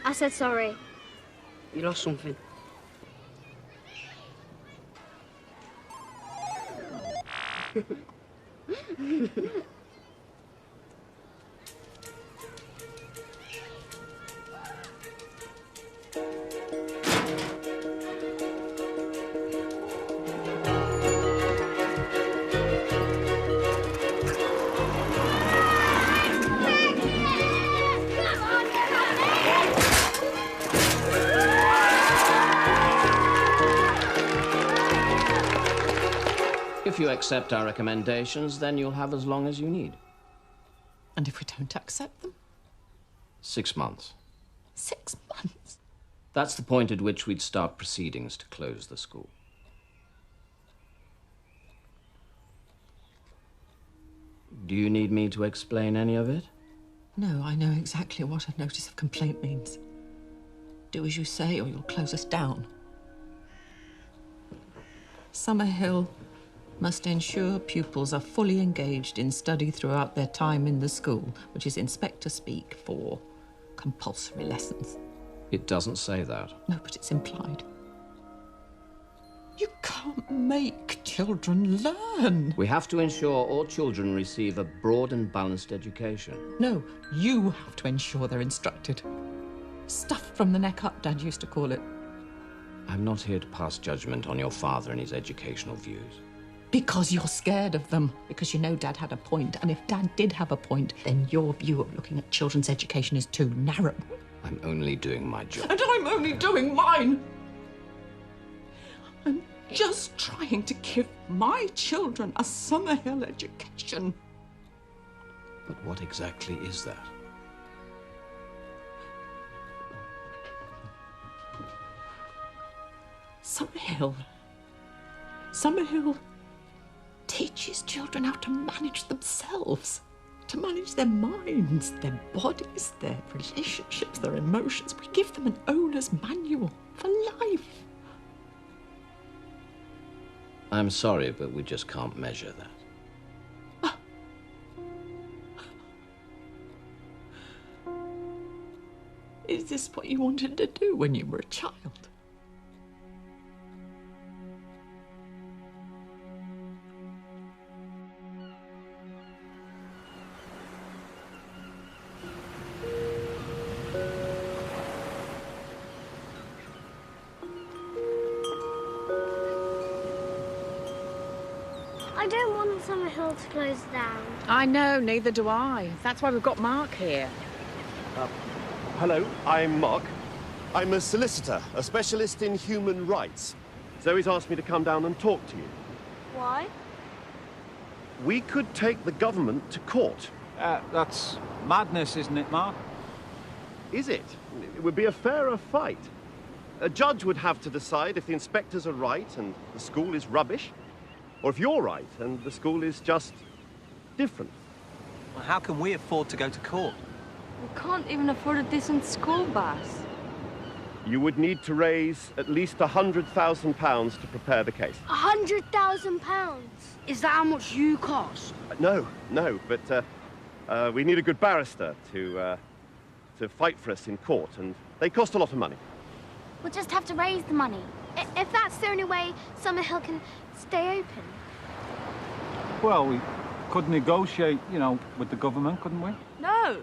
I said sorry. you lost something. If you accept our recommendations, then you'll have as long as you need. And if we don't accept them? 6 months. 6 months? That's the point at which we'd start proceedings to close the school. Do you need me to explain any of it? No, I know exactly what a notice of complaint means. Do as you say or you'll close us down. Summerhill must ensure pupils are fully engaged in study throughout their time in the school, which is inspector speak for compulsory lessons. It doesn't say that. No, but it's implied. You can't make children learn. We have to ensure all children receive a broad and balanced education. No, you have to ensure they're instructed. Stuff from the neck up, Dad used to call it. I'm not here to pass judgment on your father and his educational views. Because you're scared of them. Because you know Dad had a point. And if Dad did have a point, then your view of looking at children's education is too narrow. I'm only doing my job. And I'm only doing mine. I'm just trying to give my children a Summerhill education. But what exactly is that? Summerhill Summerhill teaches children how to manage themselves, to manage their minds, their bodies, their relationships, their emotions. We give them an owner's manual for life. I'm sorry, but we just can't measure that. Is this what you wanted to do when you were a child? I don't want Summerhill to close down. I know, neither do I. That's why we've got Mark here. Hello, I'm Mark. I'm a solicitor, a specialist in human rights. Zoe's asked me to come down and talk to you. Why? We could take the government to court. That's madness, isn't it, Mark? Is it? It would be a fairer fight. A judge would have to decide if the inspectors are right and the school is rubbish, or if you're right and the school is just different. Well, how can we afford to go to court? We can't even afford a decent school bus. You would need to raise at least £100,000 to prepare the case. £100,000? Is that how much you cost? No, but we need a good barrister to fight for us in court, and they cost a lot of money. We'll just have to raise the money. If that's the only way Summerhill can stay open. Well, we could negotiate, you know, with the government, couldn't we? No.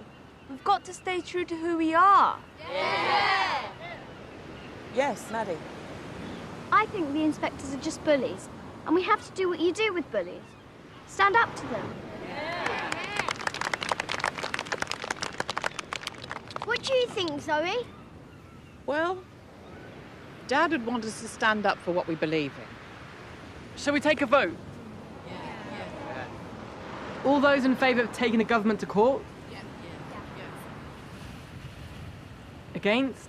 We've got to stay true to who we are. Yeah! Yes, Maddie. I think the inspectors are just bullies, and we have to do what you do with bullies. Stand up to them. Yeah. What do you think, Zoe? Well, Dad would want us to stand up for what we believe in. Shall we take a vote? Yeah. All those in favour of taking the government to court? Against?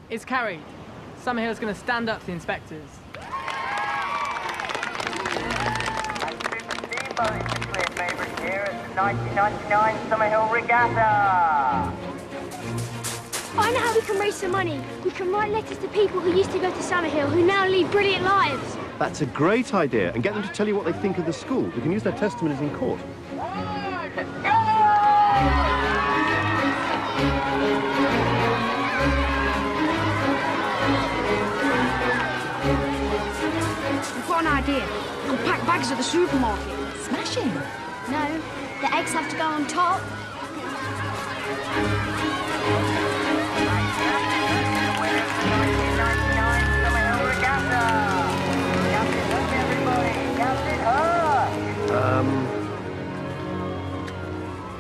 It's carried. Summerhill's going to stand up to the inspectors. Favourite here at the 1999 Summerhill Regatta. I know how we can raise some money. We can write letters to people who used to go to Summerhill who now lead brilliant lives. That's a great idea, and get them to tell you what they think of the school. We can use their testimonies in court. We've got an idea. We'll pack bags at the supermarket. Smashing. No, the eggs have to go on top.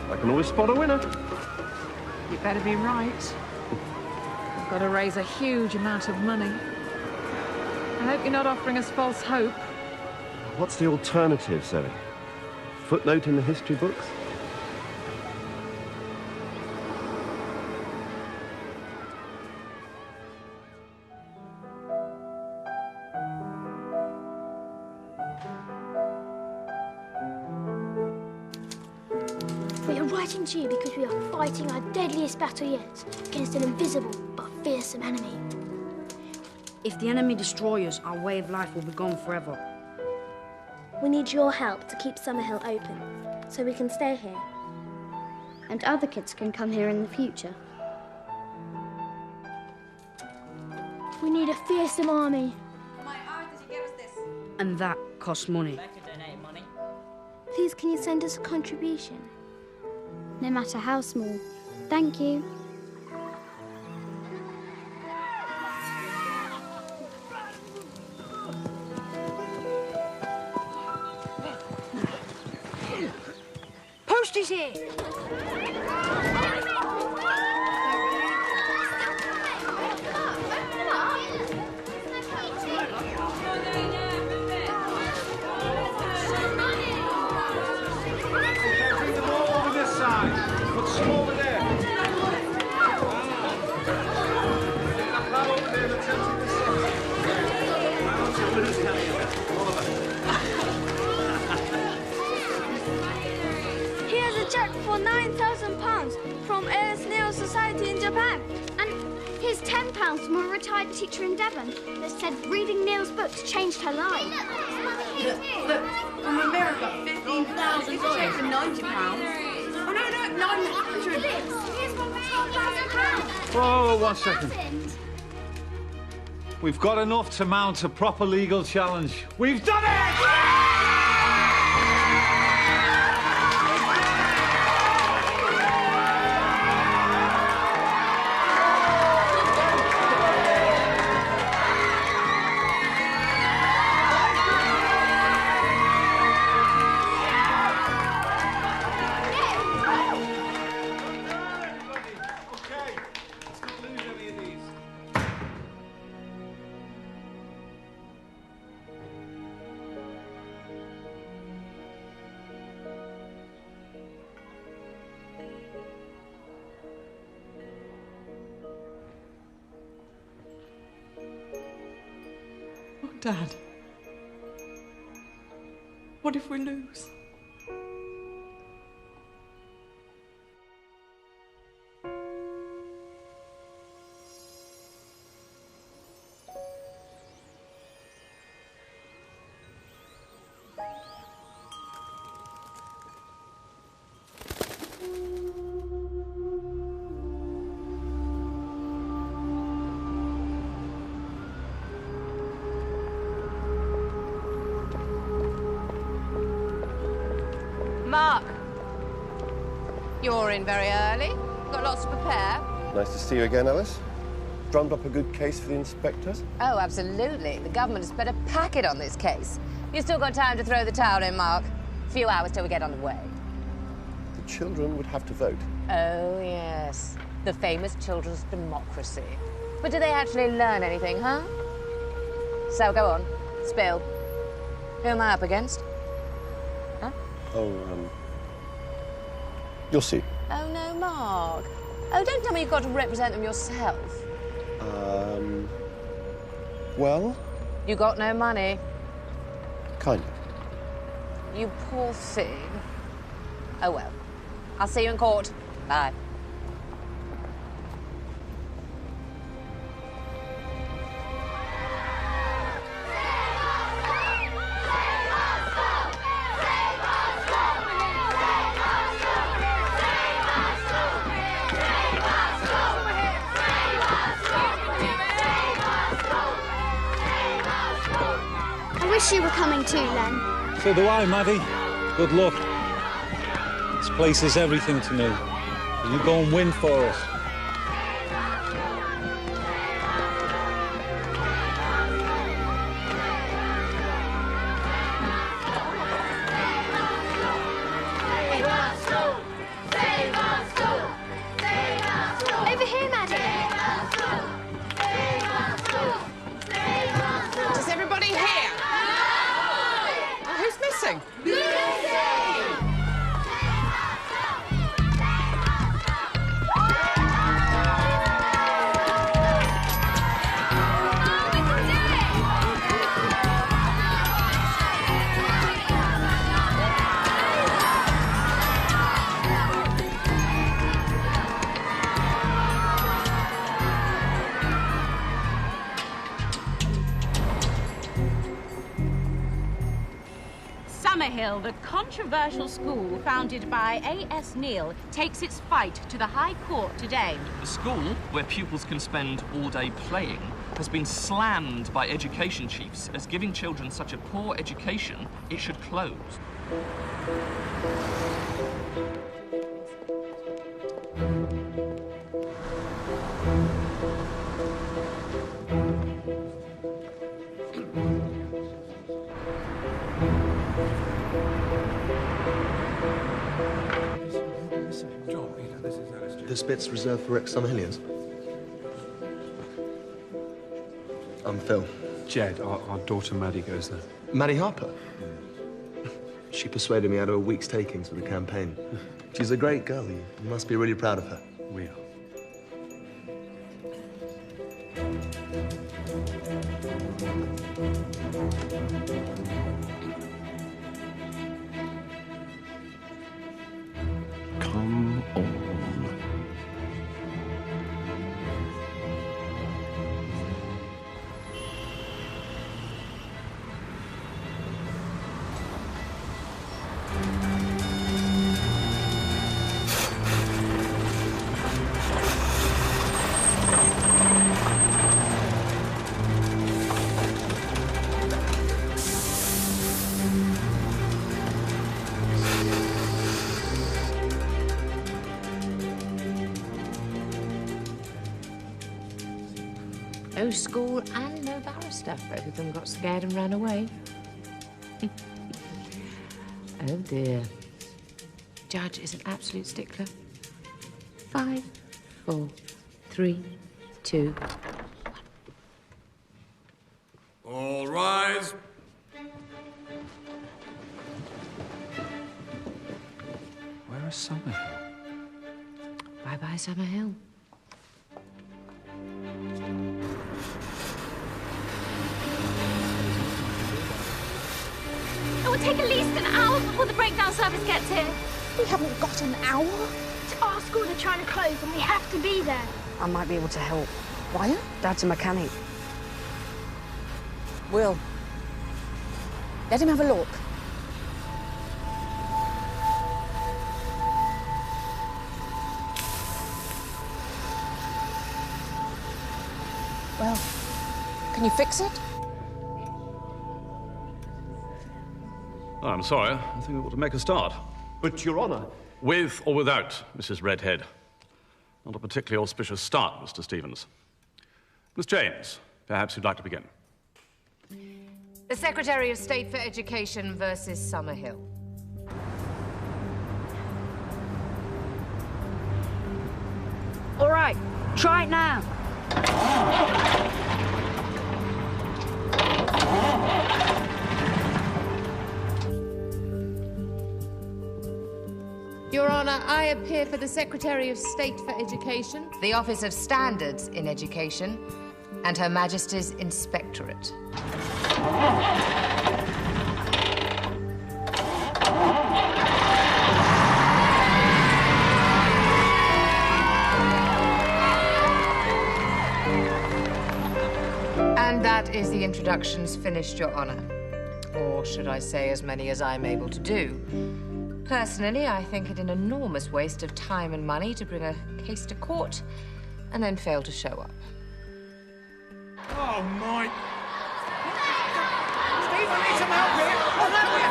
I can always spot a winner. You better be right. We've got to raise a huge amount of money. I hope you're not offering us false hope. What's the alternative, Zoe? Footnote in the history books? We are writing to you because we are fighting our deadliest battle yet against an invisible but fearsome enemy. If the enemy destroys us, our way of life will be gone forever. We need your help to keep Summerhill open, so we can stay here. And other kids can come here in the future. We need a fearsome army. And that costs money. Please, can you send us a contribution? No matter how small. Thank you. Post is here. Over this side. Put some over there. That over there that's empty. for £9,000 from a snail society in Japan. And here's £10 from a retired teacher in Devon that said reading Neil's books changed her life. Look, from America, $15,000. It's a check for £90. Oh, no, 900. Here's one for £12,000. Whoa, 1 second. We've got enough to mount a proper legal challenge. We've done it! Dad, what if we lose? Mark, you're in very early. Got lots to prepare. Nice to see you again, Alice. Drummed up a good case for the inspectors? Oh, absolutely. The government has spent a packet on this case. You've still got time to throw the towel in, Mark. A few hours till we get underway. The children would have to vote. Oh, yes. The famous children's democracy. But do they actually learn anything, huh? So, go on. Spill. Who am I up against? Oh, you'll see. Oh, no, Mark. Oh, don't tell me you've got to represent them yourself. Well? You got no money. Kind of. You poor thing. Oh, well. I'll see you in court. Bye. I wish you were coming too, Len. So do I, Maddie. Good luck. This place is everything to me. You go and win for us. Over here, Maddie. Is everybody here? Oh, who's missing? Summerhill, the controversial school founded by A.S. Neil, takes its fight to the High Court today. The school, where pupils can spend all day playing, has been slammed by education chiefs as giving children such a poor education, it should close. This bit's reserved for ex-Summerhillians. I'm Phil. Jed, our daughter Maddie goes there. Maddie Harper? She persuaded me out of a week's takings for the campaign. She's a great girl. You must be really proud of her. We are. Calm No school and no barrister. Both of them got scared and ran away. Oh dear. Judge is an absolute stickler. 5, 4, 3, 2. All rise. Where is Summerhill? Bye-bye, Summerhill. It will take at least an hour before the breakdown service gets here. We haven't got an hour. It's our school they're trying to close and we have to be there. I might be able to help. Wyatt? Dad's a mechanic. Will. Let him have a look. Well, can you fix it? Oh, I'm sorry. I think we ought to make a start. But, Your Honour... With or without Mrs. Redhead? Not a particularly auspicious start, Mr. Stevens. Miss James, perhaps you'd like to begin. The Secretary of State for Education versus Summerhill. All right, try it now. Your Honour, I appear for the Secretary of State for Education, the Office of Standards in Education, and Her Majesty's Inspectorate. And that is the introductions finished, Your Honour. Or should I say as many as I'm able to do. Personally, I think it an enormous waste of time and money to bring a case to court and then fail to show up. Oh, my... Steve, I need some help here. Oh, that way.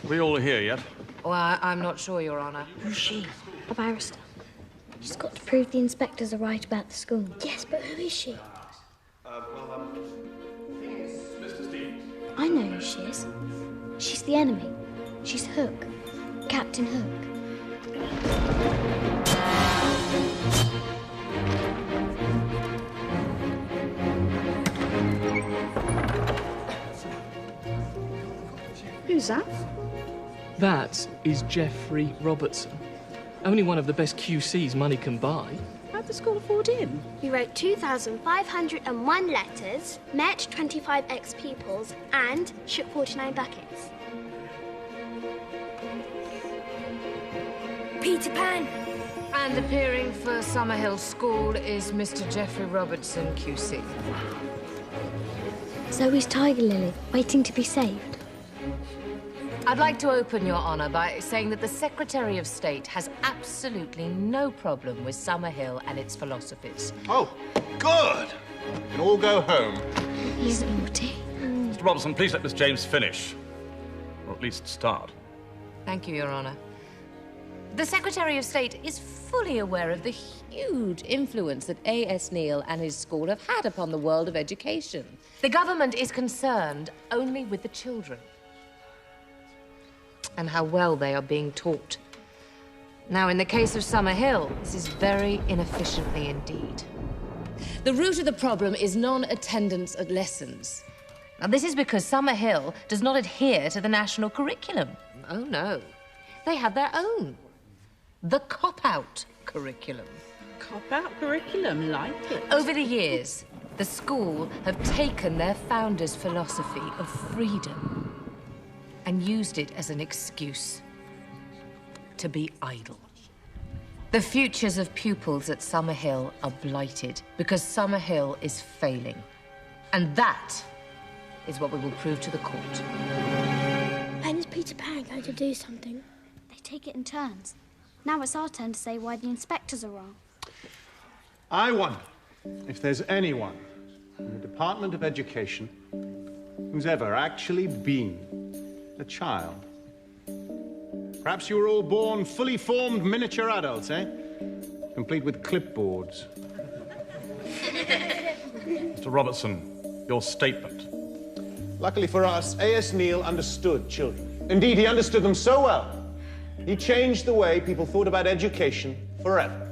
We all here yet? Well, I'm not sure, Your Honour. Who's she? A barrister. She's got to prove the inspectors are right about the school. Yes, but who is she? Mr. Stevens. I know who she is. She's the enemy. She's Hook. Captain Hook. Who's that? That is Geoffrey Robertson. Only one of the best QCs money can buy. How'd the school afford him? He wrote 2,501 letters, met 25 ex-pupils, and shook 49 buckets. Peter Pan. And appearing for Summerhill School is Mr. Geoffrey Robertson, QC. Zoe's Tiger Lily, waiting to be saved. I'd like to open, Your Honour, by saying that the Secretary of State has absolutely no problem with Summerhill and its philosophies. Oh, good. You can all go home. He's naughty. Mr. Robertson, please let Miss James finish. Or at least start. Thank you, Your Honour. The Secretary of State is fully aware of the huge influence that A.S. Neil and his school have had upon the world of education. The government is concerned only with the children. and how well they are being taught. Now, in the case of Summerhill, this is very inefficiently indeed. The root of the problem is non-attendance at lessons. Now, this is because Summerhill does not adhere to the national curriculum. Oh, no. They have their own. The cop-out curriculum. Cop-out curriculum, like it. Over the years, the school have taken their founders' philosophy of freedom and used it as an excuse to be idle. The futures of pupils at Summerhill are blighted because Summerhill is failing. And that is what we will prove to the court. When is Peter Pan going to do something? They take it in turns. Now it's our turn to say why the inspectors are wrong. I wonder if there's anyone in the Department of Education who's ever actually been a child. Perhaps you were all born fully formed miniature adults, eh? Complete with clipboards. Mr. Robertson, your statement. Luckily for us, A.S. Neil understood children. Indeed, he understood them so well, he changed the way people thought about education forever.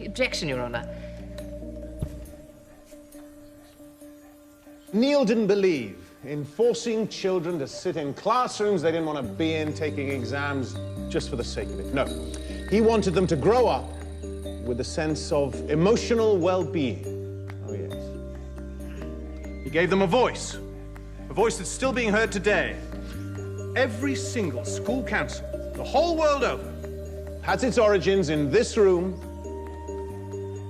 Objection, Your Honour. Neil didn't believe in forcing children to sit in classrooms they didn't want to be in, taking exams just for the sake of it. No, he wanted them to grow up with a sense of emotional well-being. Oh, yes. He gave them a voice that's still being heard today. Every single school council, the whole world over, has its origins in this room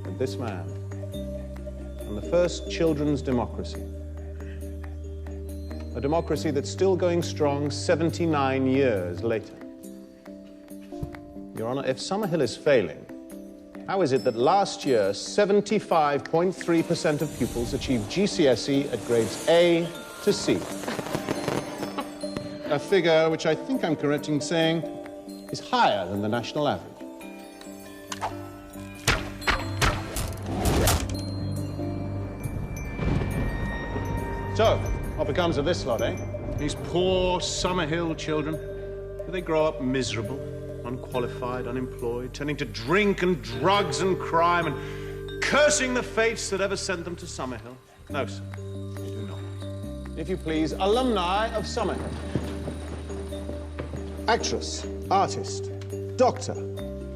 and this man, and the first children's democracy. A democracy that's still going strong 79 years later. Your Honour, if Summerhill is failing, how is it that last year 75.3% of pupils achieved GCSE at grades A to C? A figure which I think I'm correct in saying is higher than the national average. So, what becomes of this lot, eh? These poor Summerhill children, do they grow up miserable, unqualified, unemployed, turning to drink and drugs and crime and cursing the fates that ever sent them to Summerhill? No, sir, they do not. If you please, alumni of Summerhill. Actress, artist, doctor,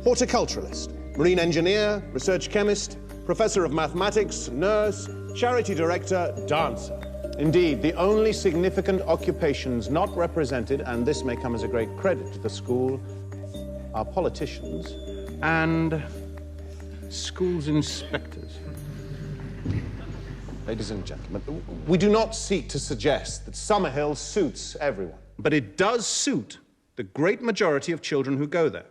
horticulturalist, marine engineer, research chemist, professor of mathematics, nurse, charity director, dancer. Indeed, the only significant occupations not represented, and this may come as a great credit to the school, are politicians and schools inspectors. Ladies and gentlemen, we do not seek to suggest that Summerhill suits everyone, but it does suit the great majority of children who go there.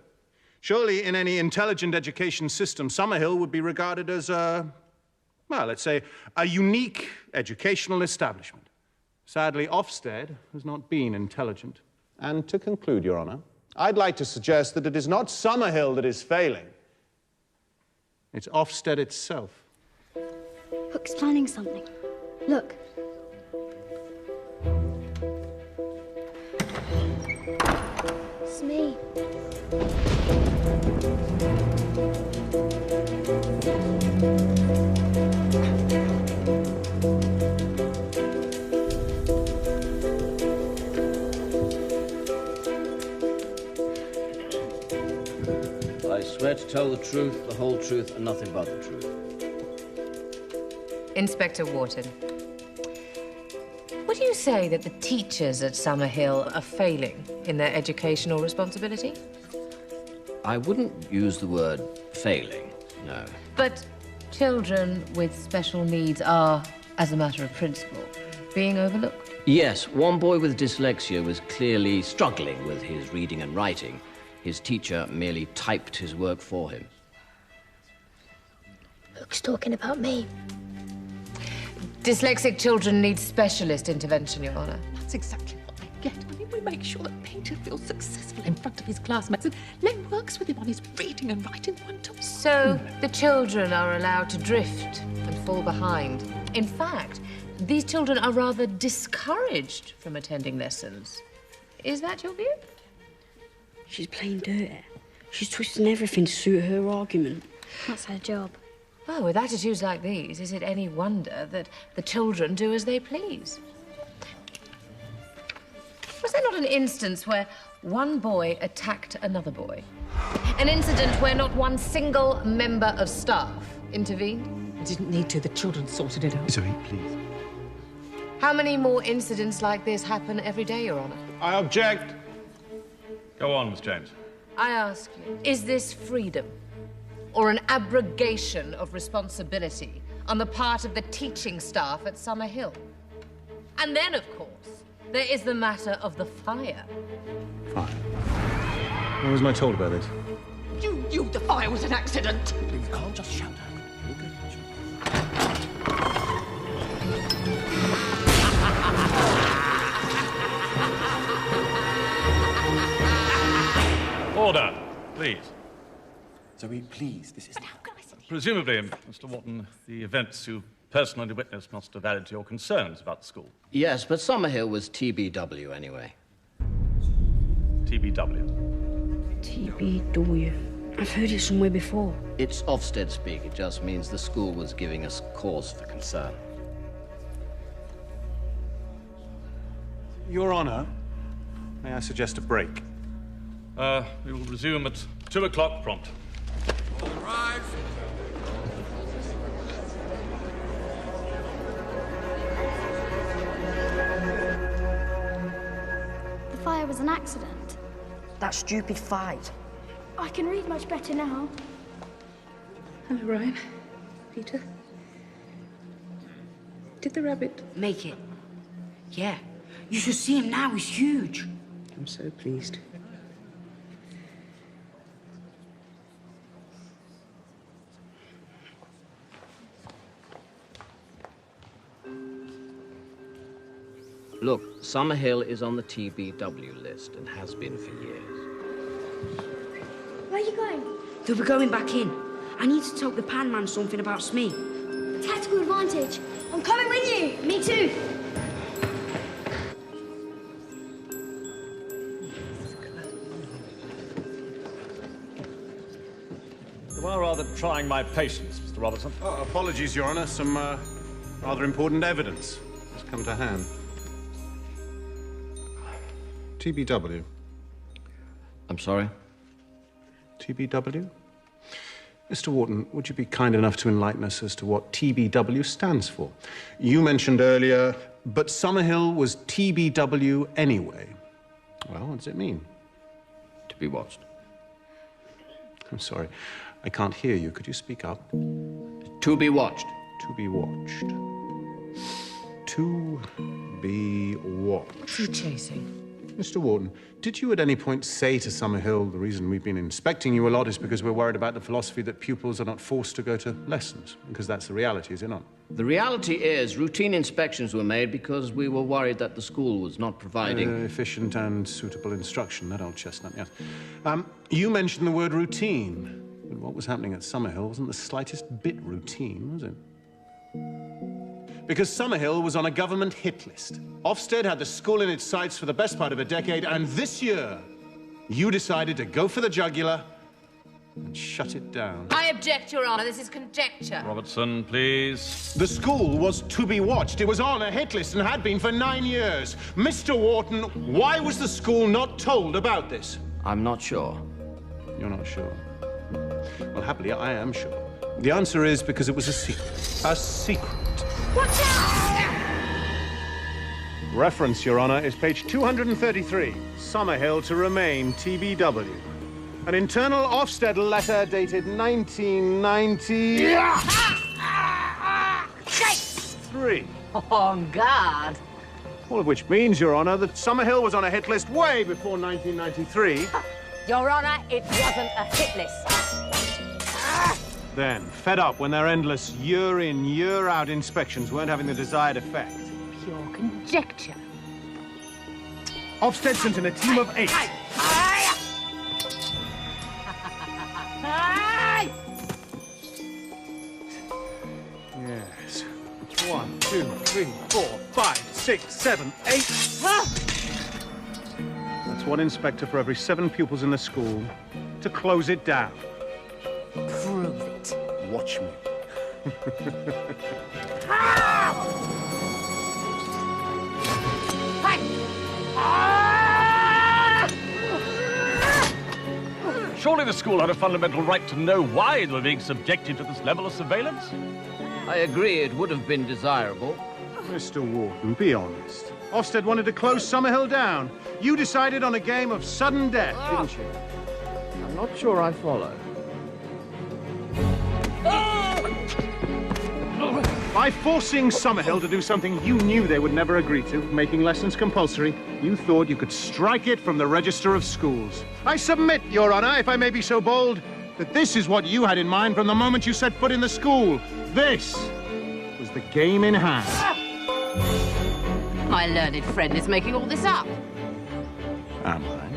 Surely, in any intelligent education system, Summerhill would be regarded as well, let's say, a unique educational establishment. Sadly, Ofsted has not been intelligent. And to conclude, Your Honour, I'd like to suggest that it is not Summerhill that is failing. It's Ofsted itself. Hook's planning something. Look. It's me. I swear to tell the truth, the whole truth, and nothing but the truth. Inspector Wharton, would you say that the teachers at Summerhill are failing in their educational responsibility? I wouldn't use the word failing, no. But children with special needs are, as a matter of principle, being overlooked. Yes, one boy with dyslexia was clearly struggling with his reading and writing. His teacher merely typed his work for him. Hook's talking about me. Dyslexic children need specialist intervention, Your Honour. That's exactly what they get. I mean, we make sure that Peter feels successful in front of his classmates and Len works with him on his reading and writing one-to-one. So the children are allowed to drift and fall behind. In fact, these children are rather discouraged from attending lessons. Is that your view? She's playing dirty. She's twisting everything to suit her argument. That's her job. Well, with attitudes like these, is it any wonder that the children do as they please? Was there not an instance where one boy attacked another boy? An incident where not one single member of staff intervened? I didn't need to. The children sorted it out. Zoe, please. How many more incidents like this happen every day, Your Honour? I object. Go on, Miss James. I ask you, is this freedom or an abrogation of responsibility on the part of the teaching staff at Summerhill? And then, of course, there is the matter of the fire. Fire? When wasn't I told about this? The fire was an accident. You can't just shout out. Order, please. Zoe, please, this is... Presumably, Mr. Wharton, the events you personally witnessed must have added to your concerns about the school. Yes, but Summerhill was TBW anyway. TBW? TBW. I've heard it somewhere before. It's Ofsted speak. It just means the school was giving us cause for concern. Your Honour, may I suggest a break? We will resume at 2 o'clock prompt. All rise. The fire was an accident. That stupid fight. I can read much better now. Hello, Ryan. Peter. Did the rabbit... Make it. Yeah. You should see him now. He's huge. I'm so pleased. Look, Summerhill is on the TBW list and has been for years. Where are you going? They'll be going back in. I need to tell the pan man something about Smee. Tactical advantage. I'm coming with you. Me too. You are rather trying my patience, Mr. Robertson. Oh, apologies, Your Honour. Some rather important evidence has come to hand. TBW. I'm sorry? TBW? Mr. Wharton, would you be kind enough to enlighten us as to what TBW stands for? You mentioned earlier, but Summerhill was TBW anyway. Well, what does it mean? To be watched. I'm sorry, I can't hear you. Could you speak up? To be watched. To be watched. To be watched. What's he chasing? Mr. Wharton, did you at any point say to Summerhill the reason we've been inspecting you a lot is because we're worried about the philosophy that pupils are not forced to go to lessons? Because that's the reality, is it not? The reality is routine inspections were made because we were worried that the school was not providing... efficient and suitable instruction, that old chestnut, yes. You mentioned the word routine. But what was happening at Summerhill wasn't the slightest bit routine, was it? Because Summerhill was on a government hit list. Ofsted had the school in its sights for the best part of a decade, and this year, you decided to go for the jugular and shut it down. I object, Your Honour. This is conjecture. Robertson, please. The school was to be watched. It was on a hit list and had been for 9 years. Mr. Wharton, why was the school not told about this? I'm not sure. You're not sure? Well, happily, I am sure. The answer is because it was a secret. A secret. Watch out! Reference, Your Honour, is page 233. Summerhill to remain TBW. An internal Ofsted letter dated 1993. On guard. All of which means, Your Honour, that Summerhill was on a hit list way before 1993. Your Honour, it wasn't a hit list. Then, fed up when their endless year-in, year-out inspections weren't having the desired effect, Pure conjecture. Ofsted sent in a team of 8. Yes. 1, 2, 3, 4. 6, 7, 8. That's one inspector for every 7 pupils in the school to close it down. Prove it. Watch me. Surely the school had a fundamental right to know why they were being subjected to this level of surveillance? I agree it would have been desirable. Mr. Wharton, be honest. Ofsted wanted to close Summerhill down. You decided on a game of sudden death, didn't you? I'm not sure I follow. By forcing Summerhill to do something you knew they would never agree to, making lessons compulsory, you thought you could strike it from the register of schools. I submit, Your Honour, if I may be so bold, that this is what you had in mind from the moment you set foot in the school. This was the game in hand. My learned friend is making all this up. Am I?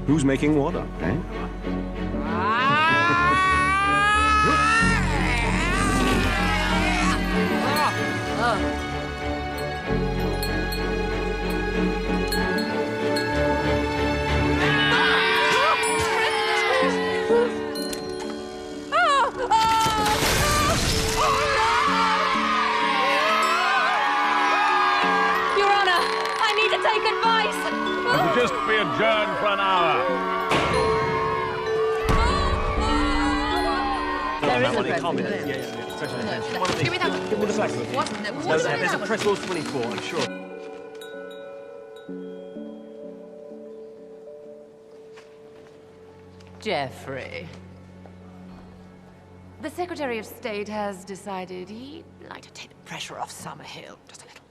Who's making what up, eh? Your Honour, I need to take advice. It'll just be adjourned for an hour. There is a press. Give me that one. Give me the flag. What? There's a press law 24, I'm sure. Geoffrey. The Secretary of State has decided he'd like to take the pressure off Summerhill just a little.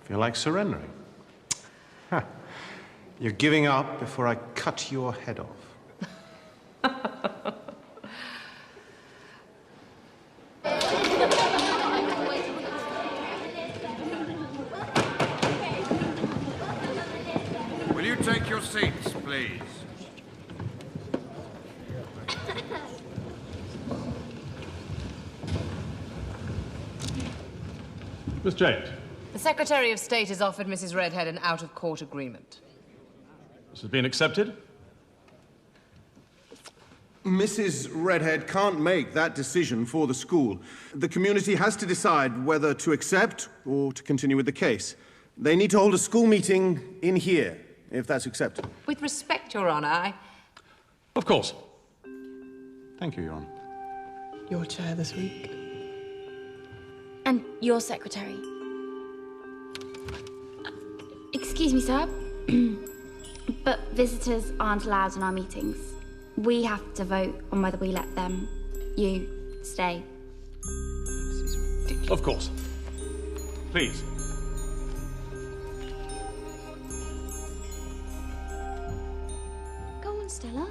Feel like surrendering? Ha. You're giving up before I cut your head off. Will you take your seats, please? Miss James, The Secretary of State has offered Mrs. Redhead an out-of-court agreement. this has been accepted? Mrs. Redhead can't make that decision for the school. The community has to decide whether to accept or to continue with the case. They need to hold a school meeting in here, if that's acceptable. With respect, Your Honour, I... Of course. Thank you, Your Honour. Your chair this week. And your secretary. Excuse me, sir. But visitors aren't allowed in our meetings. We have to vote on whether we let them, you, stay. Of course. Please. Go on, Stella.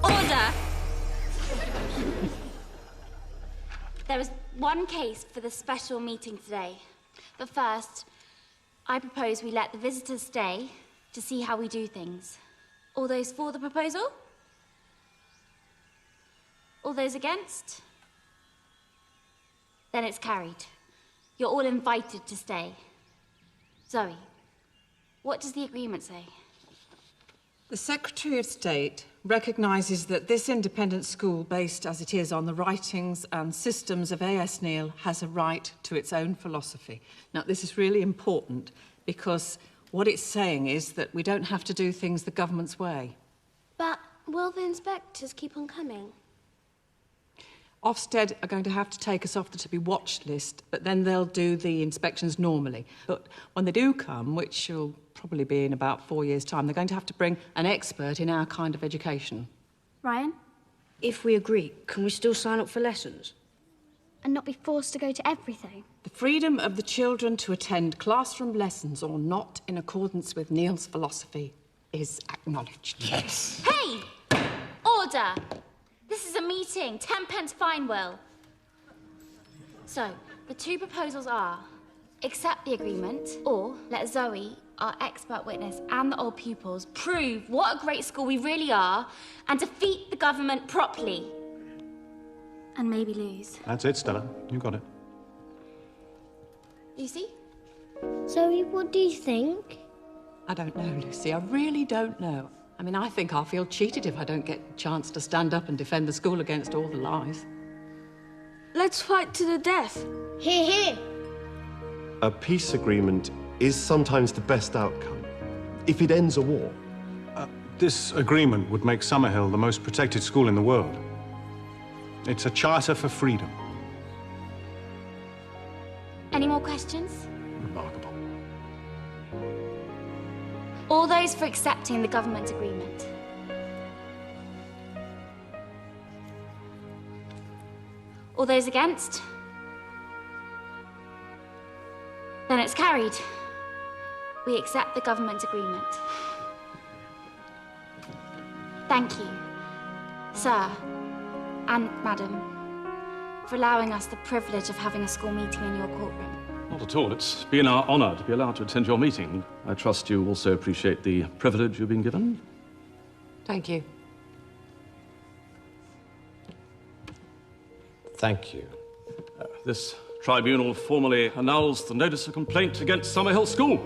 Order! There is one case for the special meeting today. But first, I propose we let the visitors stay to see how we do things. All those for the proposal? All those against? Then it's carried. You're all invited to stay. Zoe, what does the agreement say? The Secretary of State recognises that this independent school, based as it is on the writings and systems of A.S. Neil, has a right to its own philosophy. Now, this is really important because what it's saying is that we don't have to do things the government's way. But will the inspectors keep on coming? Ofsted are going to have to take us off the to be watched list, but then they'll do the inspections normally. But when they do come, which will probably be in about 4 years' time, they're going to have to bring an expert in our kind of education. Ryan? If we agree, can we still sign up for lessons? And not be forced to go to everything? The freedom of the children to attend classroom lessons or not in accordance with Neil's philosophy is acknowledged. Yes. Hey! Order! The This is a meeting. 10 pence fine, Will. So, the two proposals are accept the agreement or let Zoe, our expert witness, and the old pupils prove what a great school we really are and defeat the government properly. And maybe lose. That's it, Stella. You got it. Lucy? Zoe, what do you think? I don't know, Lucy. I really don't know. I mean, I think I'll feel cheated if I don't get a chance to stand up and defend the school against all the lies. Let's fight to the death. Hear, hear. A peace agreement is sometimes the best outcome, if it ends a war. This agreement would make Summerhill the most protected school in the world. It's a charter for freedom. Any more questions? Remarkable. All those for accepting the government agreement. All those against? Then it's carried. We accept the government agreement. Thank you, sir and madam, for allowing us the privilege of having a school meeting in your courtroom. Not at all. It's been our honour to be allowed to attend your meeting. I trust you also appreciate the privilege you've been given. Thank you. Thank you. This tribunal formally annuls the notice of complaint against Summerhill School.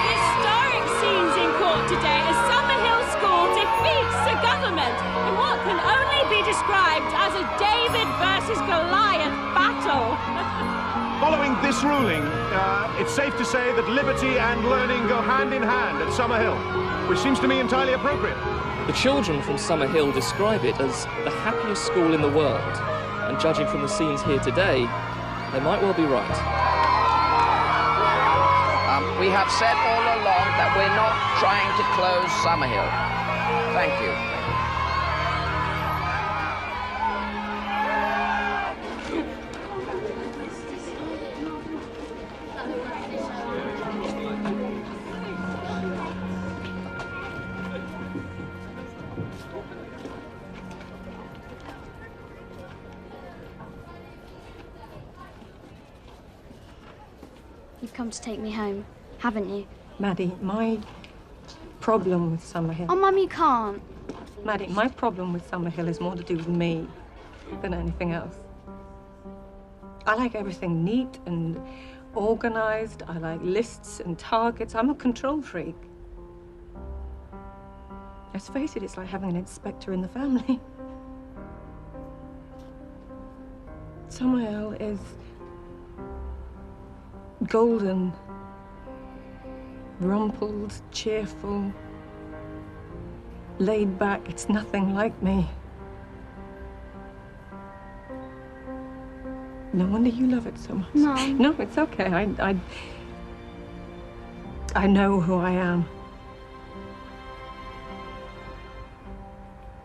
Historic scenes in court today as Summerhill School defeats the government in what can only be described as a David versus Goliath battle. Following this ruling, it's safe to say that liberty and learning go hand in hand at Summerhill, which seems to me entirely appropriate. The children from Summerhill describe it as the happiest school in the world, and judging from the scenes here today, they might well be right. We have said all along that we're not trying to close Summerhill. Thank you. You've come to take me home, haven't you? Maddie, my problem with Summerhill... Oh, Mum, you can't. Maddie, my problem with Summerhill is more to do with me than anything else. I like everything neat and organized. I like lists and targets. I'm a control freak. Let's face it, it's like having an inspector in the family. Summerhill is golden, rumpled, cheerful, laid back. It's nothing like me. No wonder you love it so much. No. No, it's okay. I know who I am.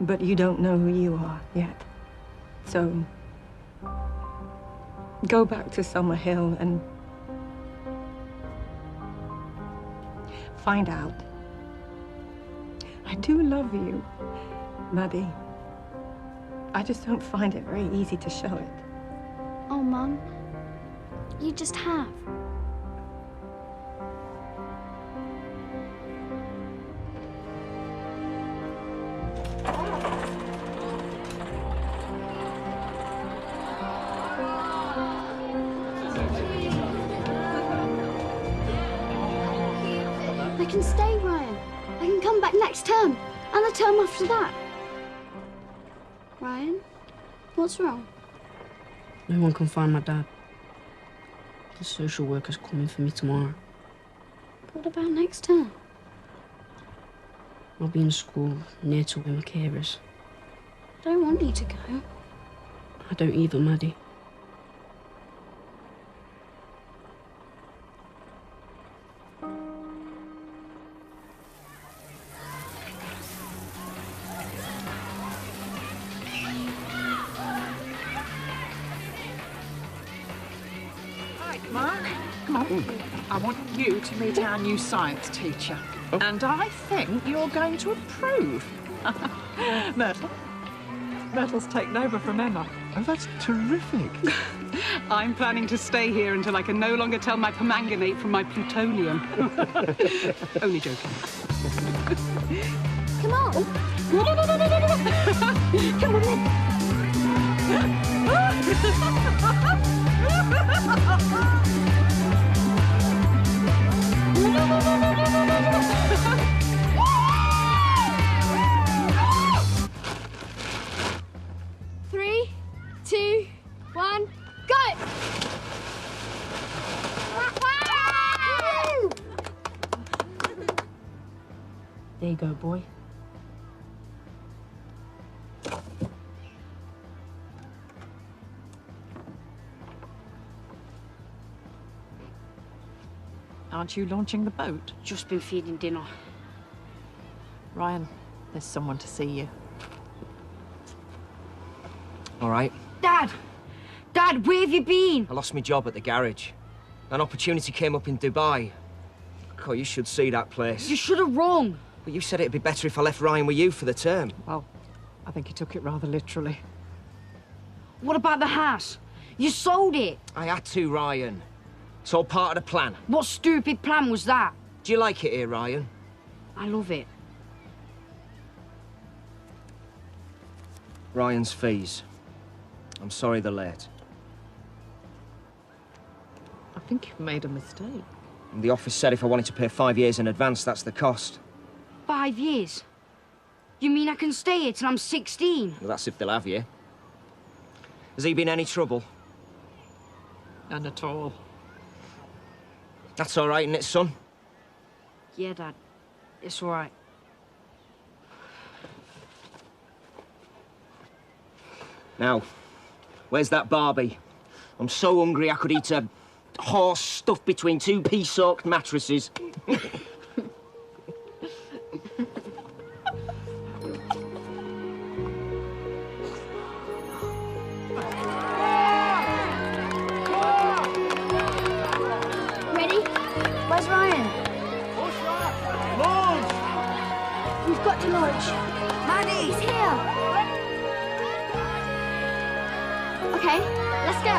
But you don't know who you are yet. So go back to Summerhill and find out. I do love you, Maddie. I just don't find it very easy to show it. Oh, Mum, you just have. I can stay, Ryan. I can come back next term, and the term after that. Ryan, what's wrong? No one can find my dad. The social worker's coming for me tomorrow. What about next term? I'll be in school near to where my care is. I don't want you to go. I don't either, Maddie. Right, Mark, come on. I want you to meet our new science teacher. Oh. And I think you're going to approve. Myrtle. Myrtle's taken over from Emma. Oh, that's terrific. I'm planning to stay here until I can no longer tell my permanganate from my plutonium. Only joking. Come on. Come on Three, 2, 1, go! There you go, boy. Aren't you launching the boat? Just been feeding dinner. Ryan, there's someone to see you. All right. Dad! Dad, where have you been? I lost my job at the garage. An opportunity came up in Dubai. God, you should see that place. You should have rung. But you said it'd be better if I left Ryan with you for the term. Well, I think he took it rather literally. What about the house? You sold it. I had to, Ryan. It's all part of the plan. What stupid plan was that? Do you like it here, Ryan? I love it. Ryan's fees. I'm sorry they're late. I think you've made a mistake. And the office said if I wanted to pay 5 years in advance, that's the cost. 5 years? You mean I can stay here till I'm 16? Well, that's if they'll have you. Has he been any trouble? None at all. That's all right, isn't it, son? Yeah, Dad. It's all right. Now, where's that Barbie? I'm so hungry I could eat a horse stuffed between 2 pea-soaked mattresses. Ready? Where's Ryan? Launch! We've got to launch. Maddie! He's here. Okay, let's go.